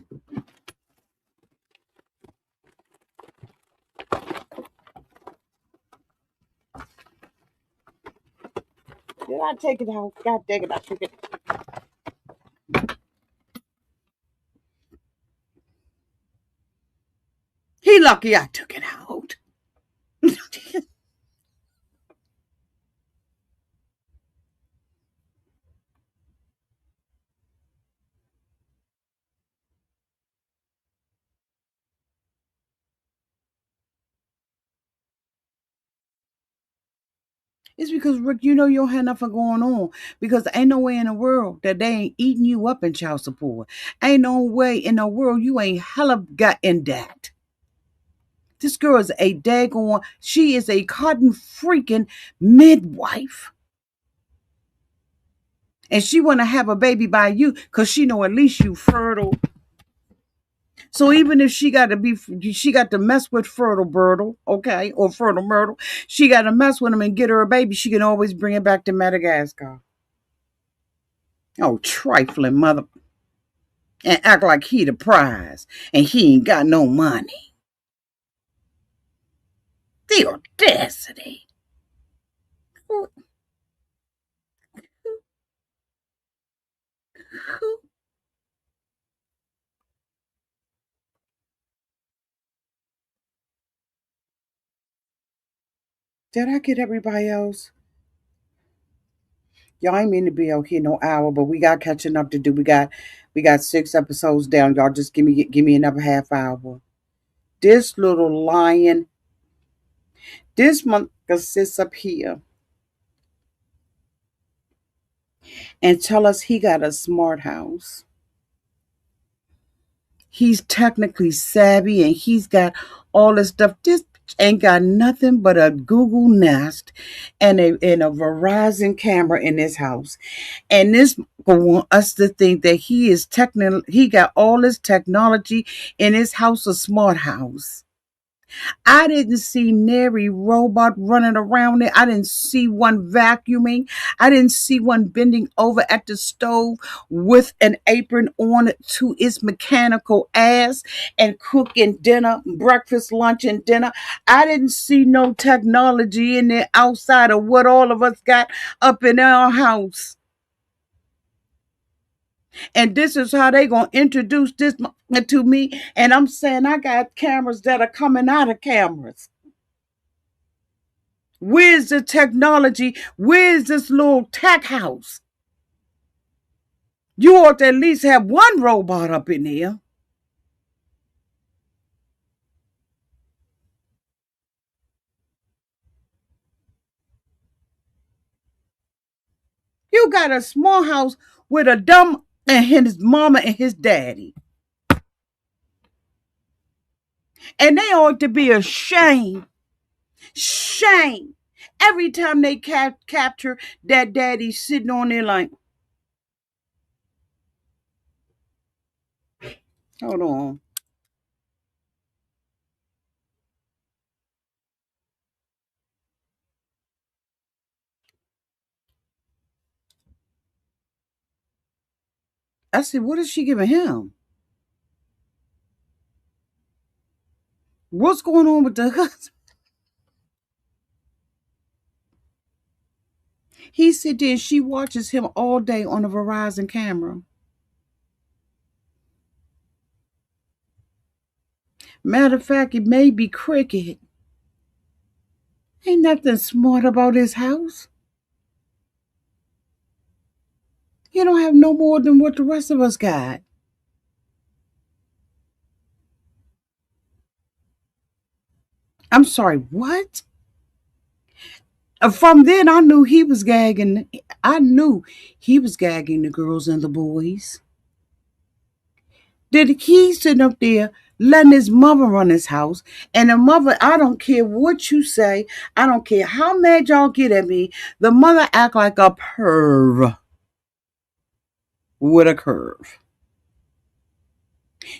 Did I take it out? God dang it, I took it. He lucky I took it out. It's because, Rick, you know you don't have nothing going on. Because ain't no way in the world that they ain't eating you up in child support. Ain't no way in the world you ain't hella got in that. This girl is a daggone, she is a cotton freaking midwife. And she want to have a baby by you because she know at least you fertile. So even if she got to mess with fertile Bertle, okay, or fertile Myrtle, she got to mess with him and get her a baby. She can always bring it back to Madagascar. Oh, trifling mother, and act like he the prize and he ain't got no money. The audacity. Did I get everybody else? Y'all ain't mean to be out here no hour, but we got catching up to do. We got 6 episodes down. Y'all just give me another half hour. This little lion, this month sits up here and tell us he got a smart house. He's technically savvy and he's got all this stuff. This ain't got nothing but a Google Nest and a Verizon camera in his house. And this want us to think that he got all this technology in his house, a smart house. I didn't see nary robot running around there. I didn't see one vacuuming. I didn't see one bending over at the stove with an apron on it to its mechanical ass and cooking dinner, breakfast, lunch, and dinner. I didn't see no technology in there outside of what all of us got up in our house. And this is how they gonna introduce this to me. And I'm saying I got cameras that are coming out of cameras. Where's the technology? Where's this little tech house? You ought to at least have one robot up in there. You got a small house with a dumb and his mama and his daddy. And they ought to be ashamed. Shame. Every time they capture that daddy sitting on there like, hold on. I said, what is she giving him? What's going on with the husband? He sit there and she watches him all day on a Verizon camera. Matter of fact, it may be cricket. Ain't nothing smart about his house. He don't have no more than what the rest of us got. I'm sorry, what? From then, I knew he was gagging. I knew he was gagging the girls and the boys. Did he sitting up there letting his mother run his house? And the mother, I don't care what you say. I don't care how mad y'all get at me. The mother act like a perv with a curve.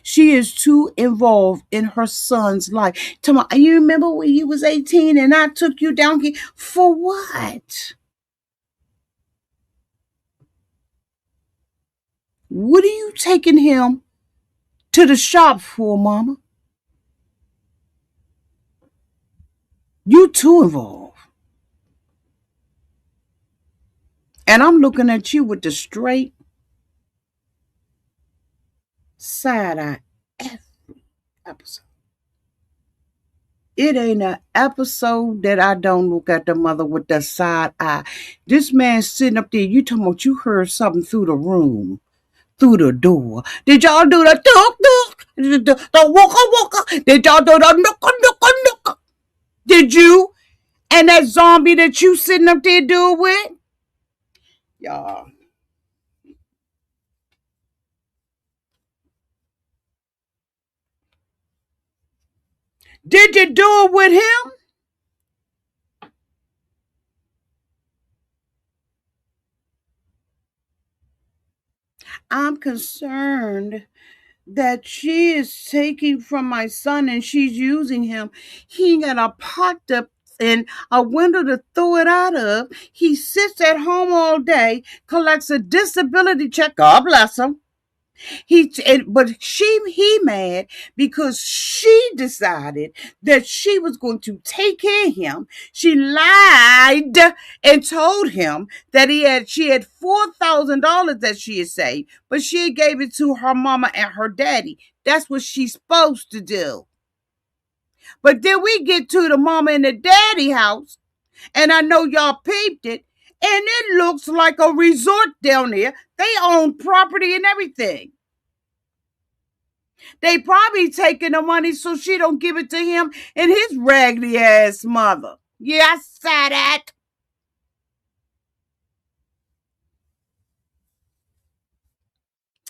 She is too involved in her son's life. Tell me, you remember when you was 18 and I took you down here? For what? What are you taking him to the shop for, mama? You too involved. And I'm looking at you with the straight side eye every episode. It ain't an episode that I don't look at the mother with the side eye. This man sitting up there, you talking about you heard something through the room, through the door. Did y'all do the tuk tuk? The waka waka? Did y'all do the nuka nuka nuka? Did you? And that zombie that you sitting up there do it with? Y'all. Did you do it with him? I'm concerned that she is taking from my son and she's using him. He ain't got a pot to and a window to throw it out of. He sits at home all day, collects a disability check. God bless him. But he mad because she decided that she was going to take care of him. She lied and told him that she had $4,000 that she had saved, but she gave it to her mama and her daddy. That's what she's supposed to do. But then we get to the mama and the daddy house, and I know y'all peeped it, and it looks like a resort down there. They own property and everything. They probably taking the money so she don't give it to him and his raggedy ass mother. Yeah, I said that.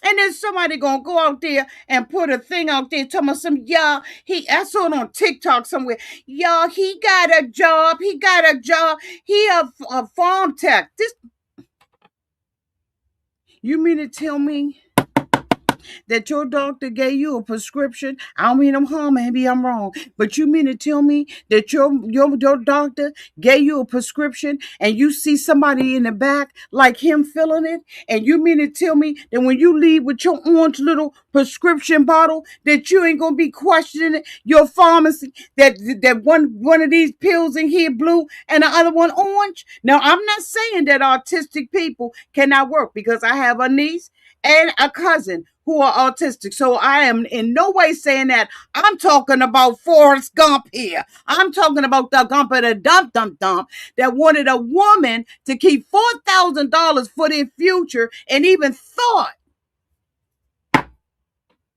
And then somebody gonna go out there and put a thing out there talking about some I saw it on TikTok somewhere. Y'all, he got a job. He got a job. He a farm tech. This you mean to tell me that your doctor gave you a prescription? I don't mean I'm harm, maybe I'm wrong, but you mean to tell me that your doctor gave you a prescription and you see somebody in the back like him filling it? And you mean to tell me that when you leave with your orange little prescription bottle that you ain't gonna be questioning your pharmacy that one of these pills in here blue and the other one orange? Now I'm not saying that autistic people cannot work because I have a niece and a cousin who are autistic. So I am in no way saying that. I'm talking about Forrest Gump here. I'm talking about the Gump of the Dump Dump Dump that wanted a woman to keep $4,000 for their future and even thought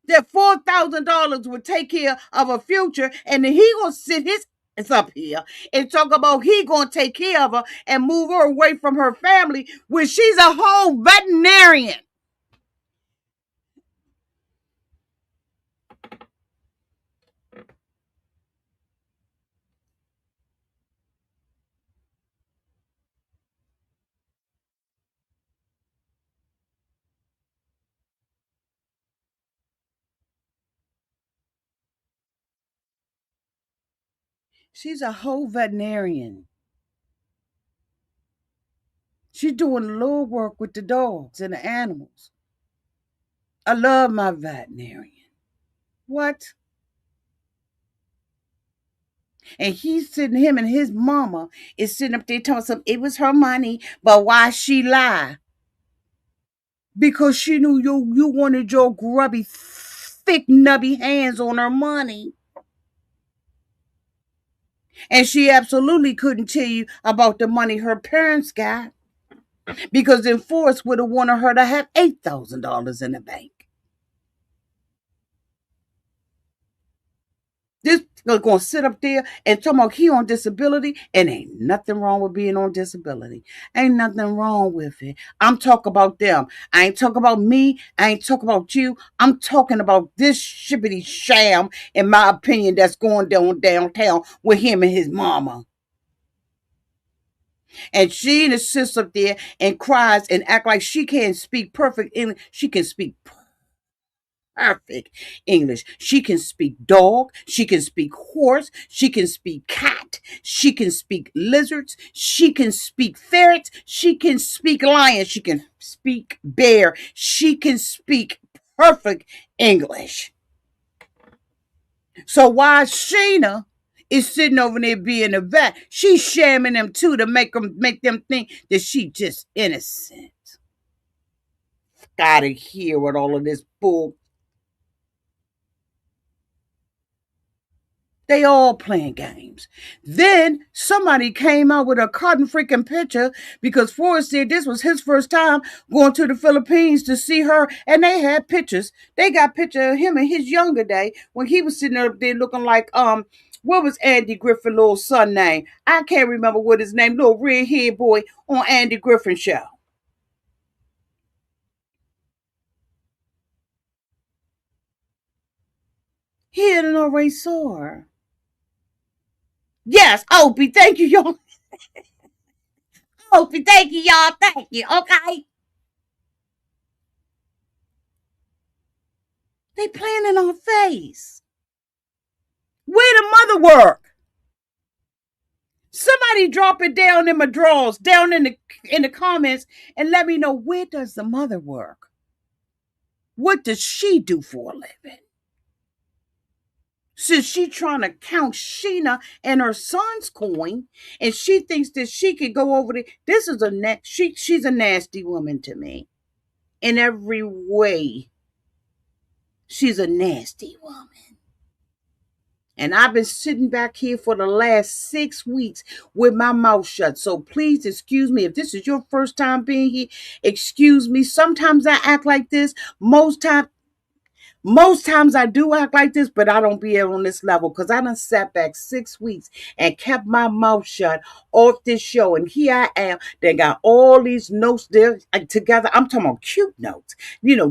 that $4,000 would take care of a future, and then he gonna sit his ass up here and talk about he gonna take care of her and move her away from her family when she's a whole veterinarian. She's a whole veterinarian. She's doing little work with the dogs and the animals. I love my veterinarian. What? And he's sitting, him and his mama is sitting up there telling us it was her money, but why she lie? Because she knew you wanted your grubby, thick, nubby hands on her money. And she absolutely couldn't tell you about the money her parents got because then Forrest would have wanted her to have $8,000 in the bank. This girl gonna sit up there and talk about he on disability, and ain't nothing wrong with being on disability. Ain't nothing wrong with it. I'm talking about them. I ain't talking about me. I ain't talking about you. I'm talking about this shippity sham, in my opinion, that's going down downtown with him and his mama. And she sits up there and cries and act like she can't speak perfect English. She can speak perfect English. She can speak dog, she can speak horse, she can speak cat, she can speak lizards, she can speak ferrets, she can speak lion, she can speak bear, she can speak perfect English. So while Sheena is sitting over there being a vet, she's shamming them too to make them think that she just innocent. Gotta hear what all of this bull. They all playing games. Then somebody came out with a cotton freaking picture because Forrest said this was his first time going to the Philippines to see her, and they had pictures. They got picture of him in his younger day when he was sitting up there looking like what was Andy Griffin little son name? I can't remember what his name. Little red haired boy on Andy Griffin show. He hadn't already saw her. Yes, Opie, thank you, y'all. Opie, thank you, y'all. Thank you. Okay. They playing in our face. Where the mother work? Somebody drop it down in my drawers, down in the comments, and let me know, where does the mother work? What does she do for a living? Since she trying to count Sheena and her son's coin, and she thinks that she could go over there. This is she's a nasty woman to me. In every way, she's a nasty woman. And I've been sitting back here for the last 6 weeks with my mouth shut. So please excuse me. If this is your first time being here, excuse me. Sometimes I act like this. Most times I do act like this, but I don't be on this level because I done sat back 6 weeks and kept my mouth shut off this show. And here I am. They got all these notes there together. I'm talking about cute notes,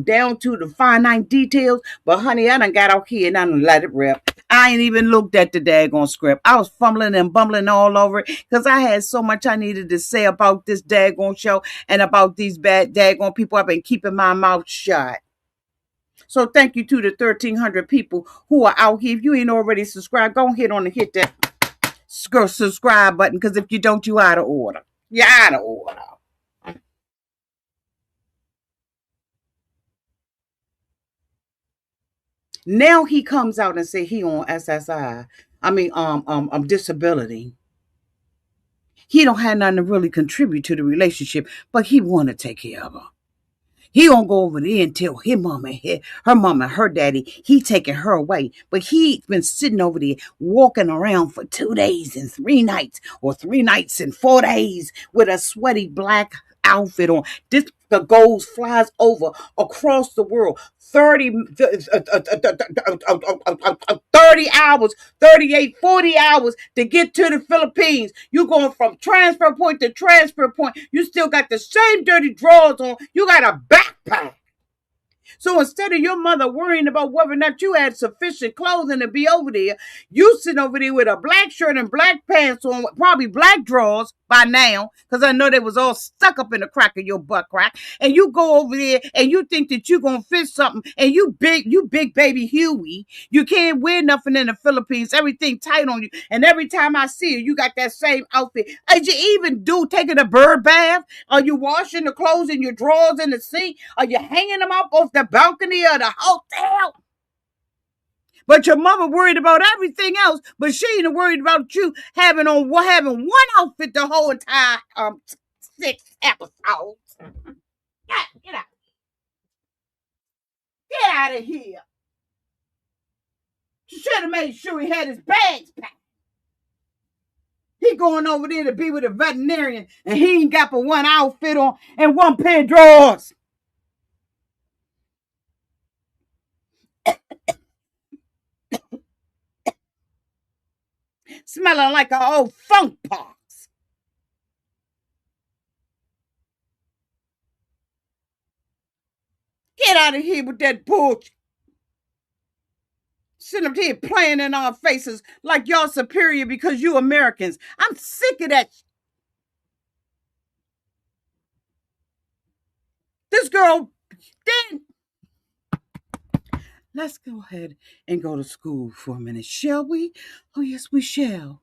down to the finite details. But honey, I done got out here and I done let it rip. I ain't even looked at the daggone script. I was fumbling and bumbling all over it because I had so much I needed to say about this daggone show and about these bad daggone people. I've been keeping my mouth shut. So thank you to the 1,300 people who are out here. If you ain't already subscribed, go ahead on and hit that subscribe button because if you don't, you out of order. You're out of order. Now he comes out and say he on SSI. I mean, disability. He don't have nothing to really contribute to the relationship, but he want to take care of her. He gonna go over there and tell her mama, her daddy, he taking her away. But he been sitting over there walking around for 2 days and 3 nights, or 3 nights and 4 days with a sweaty black outfit on. This the goes flies over across the world. 30 hours, 38, 40 hours to get to the Philippines. You going from transfer point to transfer point. You still got the same dirty drawers on. You got a backpack. So instead of your mother worrying about whether or not you had sufficient clothing to be over there, you sit over there with a black shirt and black pants on, probably black drawers by now, because I know they was all stuck up in the crack of your butt crack. And you go over there and you think that you gonna fit something, and you big baby Huey. You can't wear nothing in the Philippines. Everything tight on you. And every time I see you got that same outfit. Did you even do taking a bird bath? Are you washing the clothes in your drawers in the sink? Are you hanging them up off the balcony of the hotel? But your mama worried about everything else, but she ain't worried about you having one outfit the whole entire 6 episodes. Get out. Get out of here. She should have made sure he had his bags packed. He going over there to be with a veterinarian, and he ain't got but one outfit on and one pair of drawers. Smelling like an old funk box. Get out of here with that bullshit. Sitting up here playing in our faces like y'all superior because you Americans. I'm sick of that. This girl, then Let's go ahead and go to school for a minute, shall we? Oh, yes, we shall.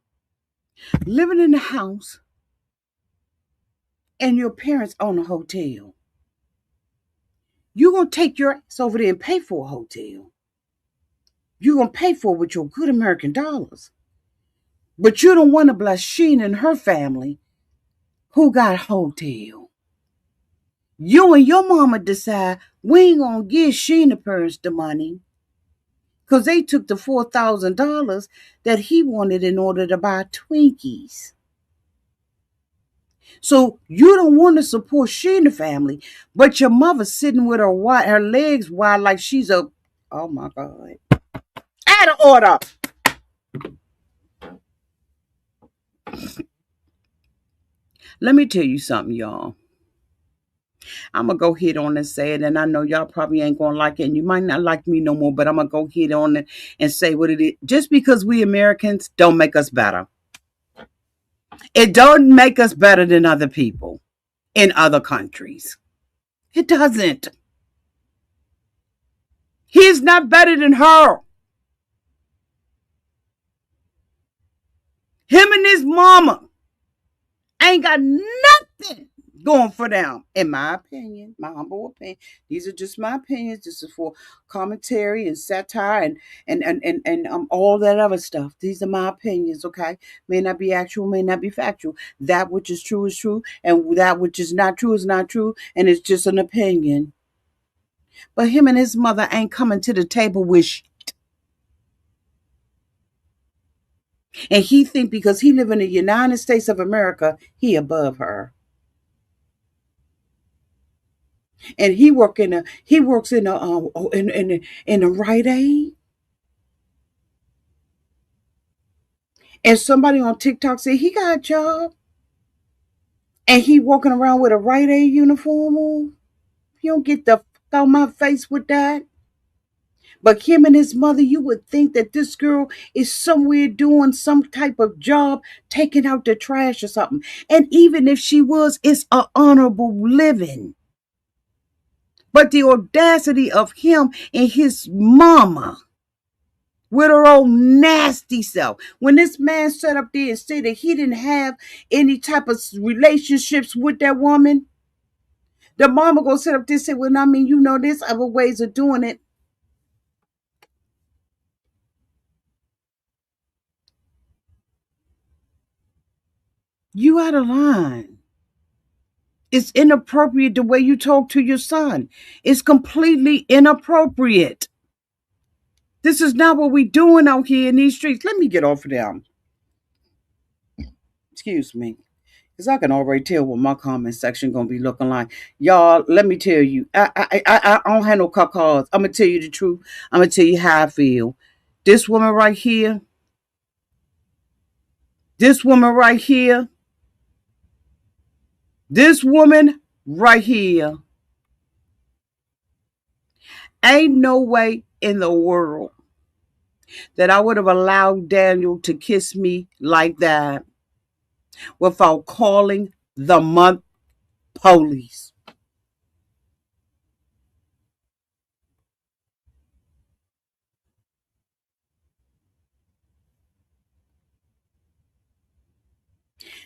Living in the house and your parents own a hotel. You're going to take your ass over there and pay for a hotel. You're going to pay for it with your good American dollars. But you don't want to bless Sheena and her family who got a hotel. You and your mama decide we ain't going to give Sheena parents the money because they took the $4,000 that he wanted in order to buy Twinkies. So you don't want to support Sheena family, but your mother's sitting with her legs wide like she's a, oh my God. Out of order. Let me tell you something, y'all. I'm going to go ahead on and say it, and I know y'all probably ain't going to like it, and you might not like me no more, but I'm going to go ahead on it and say what it is. Just because we Americans don't make us better. It don't make us better than other people in other countries. It doesn't. He's not better than her. Him and his mama ain't got nothing going for them, in my opinion, my humble opinion. These are just my opinions. This is for commentary and satire and all that other stuff. These are my opinions, okay? May not be actual, may not be factual. That which is true, and that which is not true, and it's just an opinion. But him and his mother ain't coming to the table with and he think because he live in the United States of America, he above her. And he works in a Rite Aid. And somebody on TikTok said he got a job, and he walking around with a Rite Aid uniform on. You don't get the fuck out my face with that. But him and his mother, you would think that this girl is somewhere doing some type of job, taking out the trash or something. And even if she was, it's an honorable living. But the audacity of him and his mama with her own nasty self. When this man sat up there and said that he didn't have any type of relationships with that woman, the mama gonna sit up there and say, well, I mean, you know, there's other ways of doing it. You out of line. It's inappropriate the way you talk to your son. It's completely inappropriate. This is not what we doing out here in these streets. Let me get off of them. Excuse me. Because I can already tell what my comment section gonna be looking like. Y'all, let me tell you, I don't have no cuckolds. I'm gonna tell you the truth. I'm gonna tell you how I feel. This woman right here, this woman right here, this woman right here, ain't no way in the world that I would have allowed Daniel to kiss me like that without calling the month police.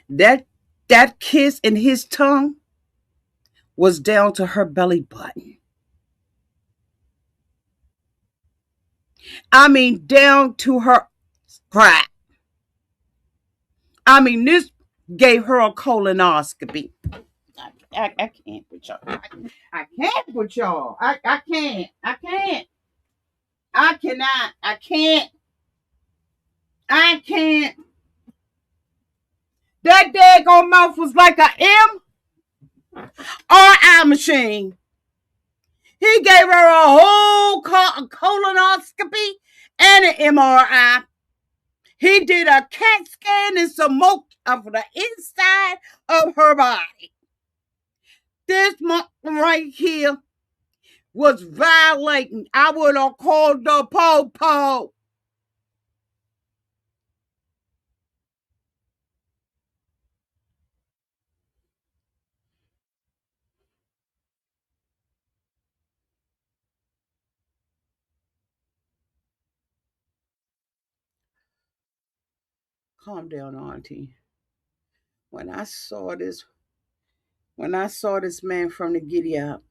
That that kiss in his tongue was down to her belly button. I mean, down to her crack. I mean, this gave her a colonoscopy. I can't with y'all. I can't with y'all. I can't. I can't. I cannot. I can't. I can't. That daggone mouth was like a MRI machine. He gave her a whole colonoscopy and an MRI. He did a CAT scan and some more of the inside of her body. This month right here was violating. I would have called the po-po. Calm down, Auntie. When I saw this, when I saw this man from the giddy up,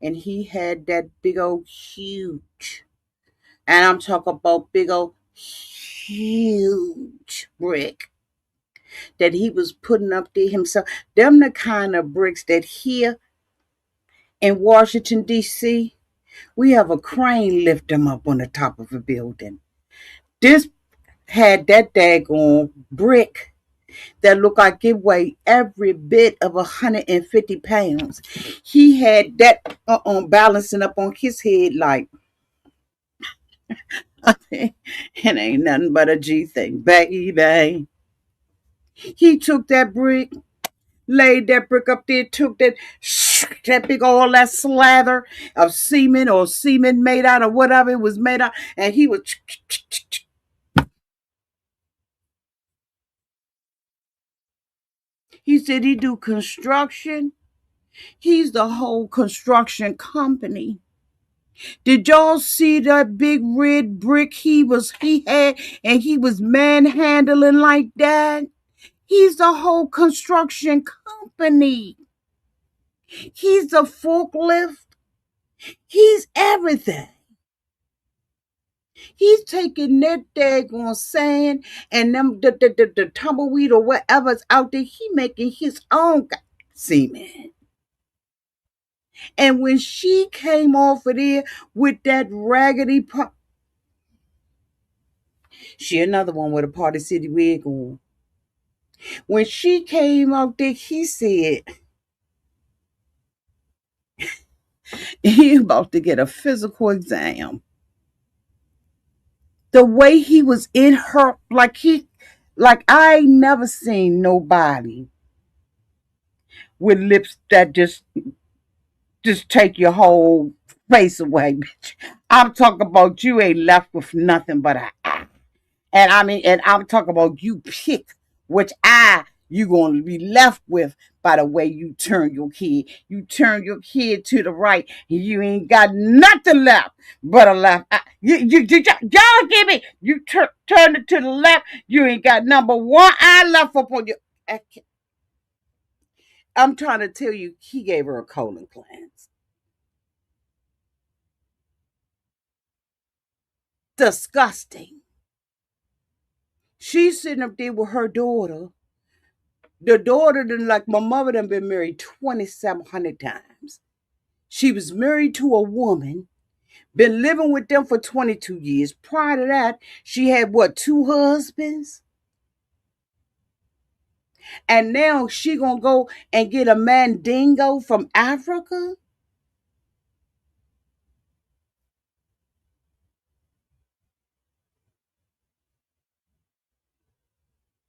and he had that big old huge, and I'm talking about big old huge brick that he was putting up there himself. Them the kind of bricks that here in Washington D.C. we have a crane lift them up on the top of a building. This had that daggone brick that looked like it weighed every bit of 150 pounds. He had that balancing up on his head like it ain't nothing but a G thing, baby. He took that brick, laid that brick up there, took that big all that slather of semen or semen made out of whatever it was made out, and he was. He said he do construction. He's the whole construction company. Did y'all see that big red brick he had and he was manhandling like that? He's the whole construction company. He's a forklift. He's everything. He's taking that daggone sand and them the tumbleweed or whatever's out there. He making his own semen. And when she came off of there with that raggedy she another one with a Party City wig on. When she came out there, he said he about to get a physical exam. The way he was in her, like I ain't never seen nobody with lips that just take your whole face away, bitch. I'm talking about you ain't left with nothing but a eye. And I mean, and I'm talking about you pick which eye you gonna be left with by the way you turn your head. You turn your head to the right, and you ain't got nothing left but a left eye. Y'all give me. You turn it to the left, you ain't got number one eye left upon you. I'm trying to tell you, he gave her a colon cleanse. Disgusting. She's sitting up there with her daughter. The daughter done like my mother done been married 2,700 times. She was married to a woman, been living with them for 22 years. Prior to that, she had what, two husbands? And now she gonna go and get a mandingo from Africa?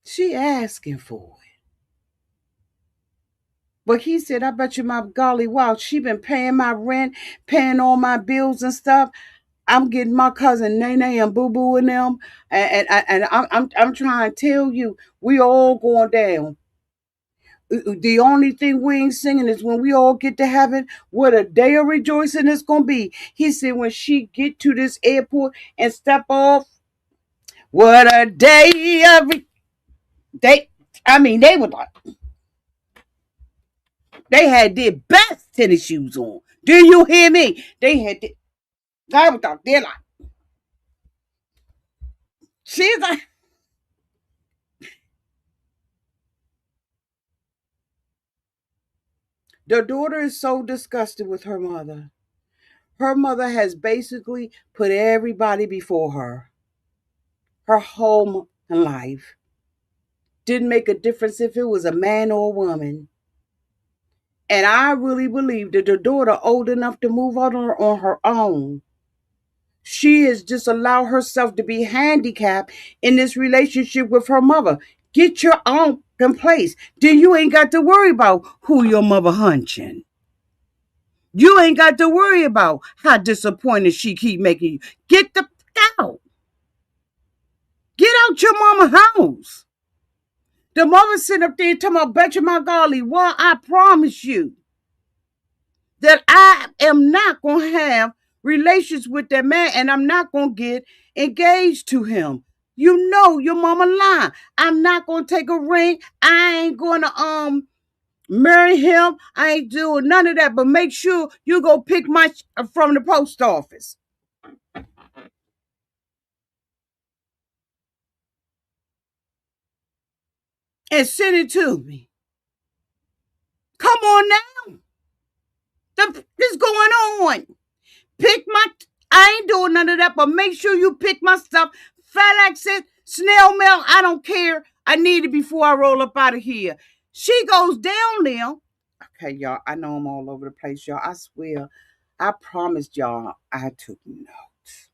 She asking for it. But he said, I bet you my golly wow, she been paying my rent, paying all my bills and stuff. I'm getting my cousin Nene and Boo Boo and them, and I'm trying to tell you, we all going down. The only thing we ain't singing is when we all get to heaven, what a day of rejoicing it's gonna be. He said when she get to this airport and step off, what a day of they. I mean, they were like they had their best tennis shoes on. Do you hear me? They had. I was like, they're like she's like the daughter is so disgusted with her mother. Her mother has basically put everybody before her whole life. Didn't make a difference if it was a man or a woman. And I really believe that the daughter old enough to move out on her own. She has just allowed herself to be handicapped in this relationship with her mother. Get your own place. Then you ain't got to worry about who your mother hunching. You ain't got to worry about how disappointed she keep making you. Get the out. Get out your mama house. The mother sitting up there talking about, bet you my golly, well, I promise you that I am not going to have relations with that man and I'm not going to get engaged to him. You know your mama lying. I'm not gonna take a ring. I ain't gonna marry him. I ain't doing none of that. But make sure you go pick my from the post office and send it to me. Come on now. What's going on? Pick my. I ain't doing none of that. But make sure you pick my stuff. FedEx it, snail mail. I don't care. I need it before I roll up out of here. She goes down there. Okay, y'all. I know I'm all over the place, y'all. I swear. I promised y'all I took notes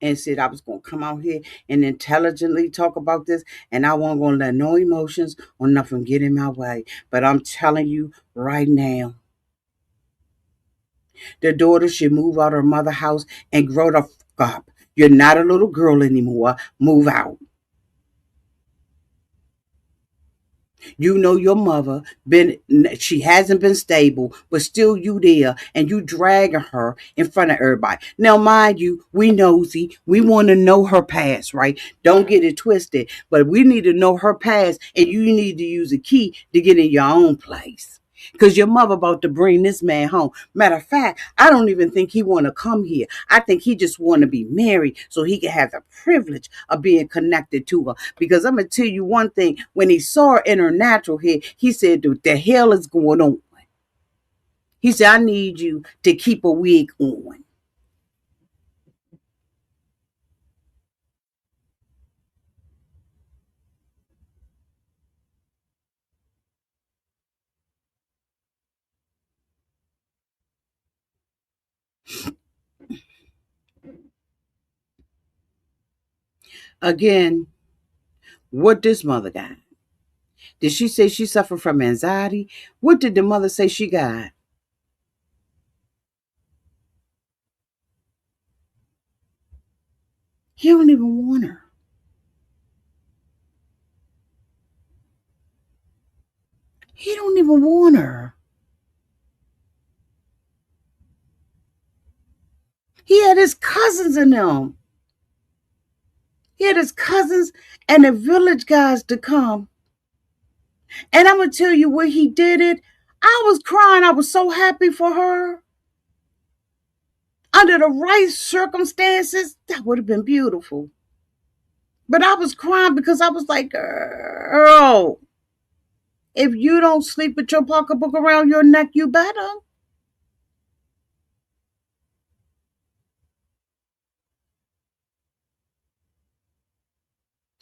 and said I was going to come out here and intelligently talk about this, and I wasn't going to let no emotions or nothing get in my way. But I'm telling you right now, the daughter should move out of her mother's house and grow the fuck up. You're not a little girl anymore. Move out. You know your mother been she hasn't been stable, but still you there and you dragging her in front of everybody. Now, mind you, we nosy. We want to know her past, right? Don't get it twisted. But we need to know her past, and you need to use a key to get in your own place. Because your mother about to bring this man home. Matter of fact, I don't even think he want to come here. I think he just want to be married so he can have the privilege of being connected to her. Because I'm going to tell you one thing. When he saw her in her natural hair, he said, what the hell is going on? He said, I need you to keep a wig on. Again, what this mother got? Did she say she suffered from anxiety? What did the mother say she got? He don't even want her. He don't even want her. He had his cousins in them. He had his cousins and the village guys to come. And I'm going to tell you where he did it. I was crying. I was so happy for her. Under the right circumstances, that would have been beautiful. But I was crying because I was like, girl, if you don't sleep with your pocketbook around your neck, you better.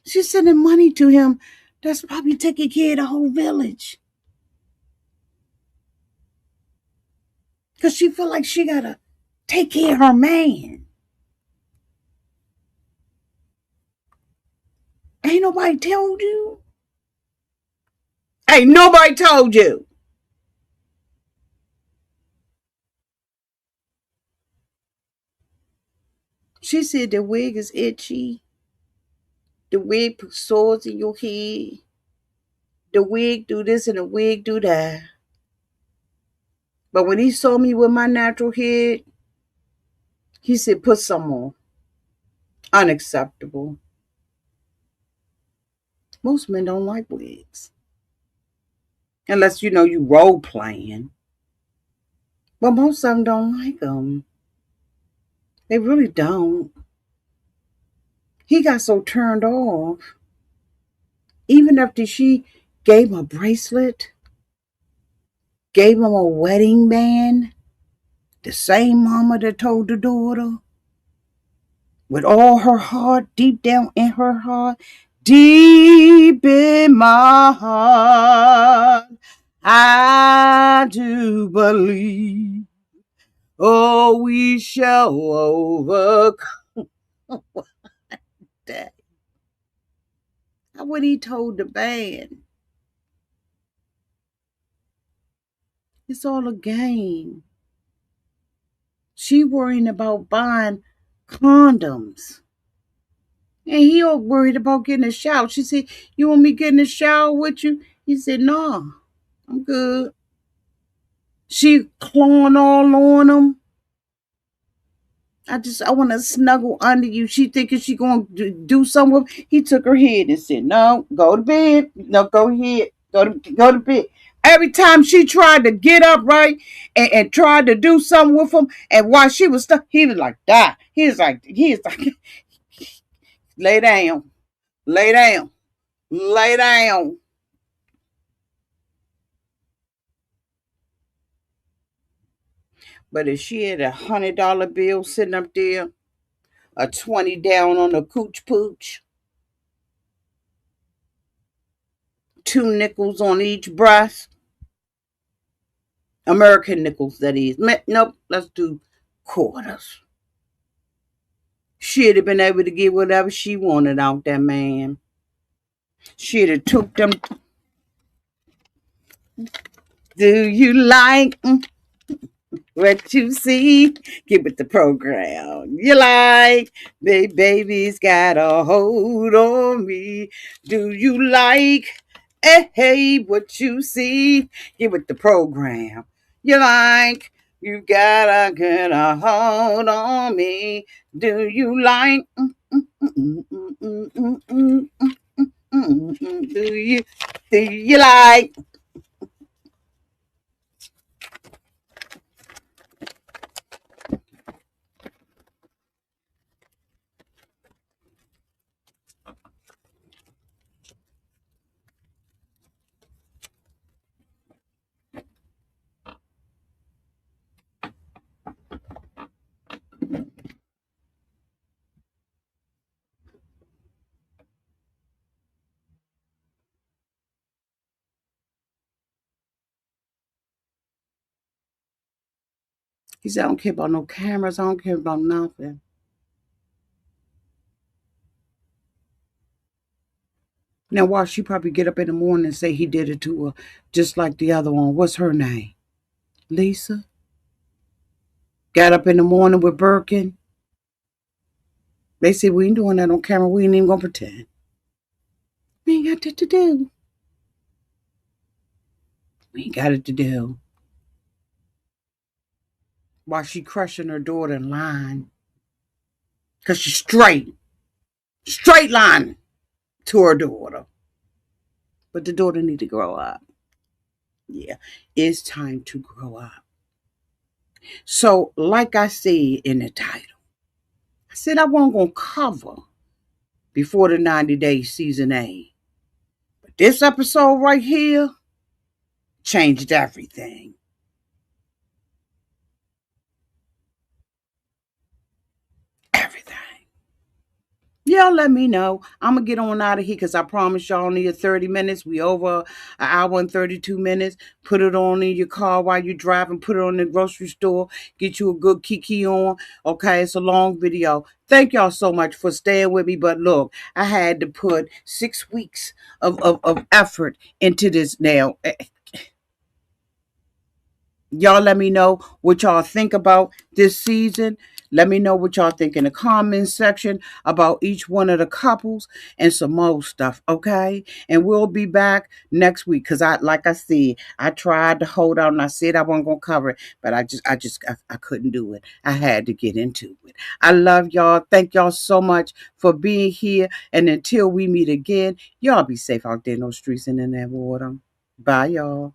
She's sending money to him. That's probably taking care of the whole village. Because she feel like she got to take care of her man. Ain't nobody told you. Ain't nobody told you. She said the wig is itchy. The wig puts sores in your head. The wig do this and the wig do that. But when he saw me with my natural hair, he said, put some more. Unacceptable. Most men don't like wigs. Unless you know you role playing. But most of them don't like them. They really don't. He got so turned off. Even after she gave him a bracelet, gave him a wedding band, the same mama that told the daughter, with all her heart, deep down in her heart, deep in my heart, I do believe, oh, we shall overcome that. What he told the band. It's all a game. She worrying about buying condoms. And he all worried about getting a shower. She said, you want me getting a shower with you? He said, no, I'm good. She clawing all on him. I want to snuggle under you. She thinking she going to do something with. He took her head and said, "No, go to bed. No, go ahead. Go to bed." Every time she tried to get up right and tried to do something with him, and while she was stuck, he was like, "Die." He was like, "Lay down, lay down, lay down." But if she had $100 bill sitting up there, a 20 down on the cooch pooch, two nickels on each breast, American nickels, that is. Nope, let's do quarters. She'd have been able to get whatever she wanted out that man. She'd have took them. Do you like what you see? Get with the program. You like, baby's got a hold on me. Do you like, hey, what you see? Get with the program. You like, you got a hold on me. Do you like, do you like? He said, I don't care about no cameras. I don't care about nothing. Now, watch, she probably get up in the morning and say he did it to her, just like the other one. What's her name? Lisa? Got up in the morning with Birkin. They said, we ain't doing that on camera. We ain't even going to pretend. We ain't got that to do. We ain't got it to do. While she crushing her daughter in line. Because she's straight. Straight line to her daughter. But the daughter need to grow up. Yeah, it's time to grow up. So, like I said in the title, I said I wasn't going to cover before the 90 days season A. But this episode right here changed everything. Everything. Y'all let me know. I'm going to get on out of here because I promise y'all only 30 minutes. We over an hour and 32 minutes. Put it on in your car while you're driving. Put it on in the grocery store. Get you a good kiki on. Okay, it's a long video. Thank y'all so much for staying with me. But look, I had to put 6 weeks of effort into this now. Y'all let me know what y'all think about this season. Let me know what y'all think in the comments section about each one of the couples and some more stuff, okay? And we'll be back next week because like I said, I tried to hold out and I said I wasn't gonna cover it, but I couldn't do it. I had to get into it. I love y'all. Thank y'all so much for being here. And until we meet again, y'all be safe out there in those streets and in that water. Bye, y'all.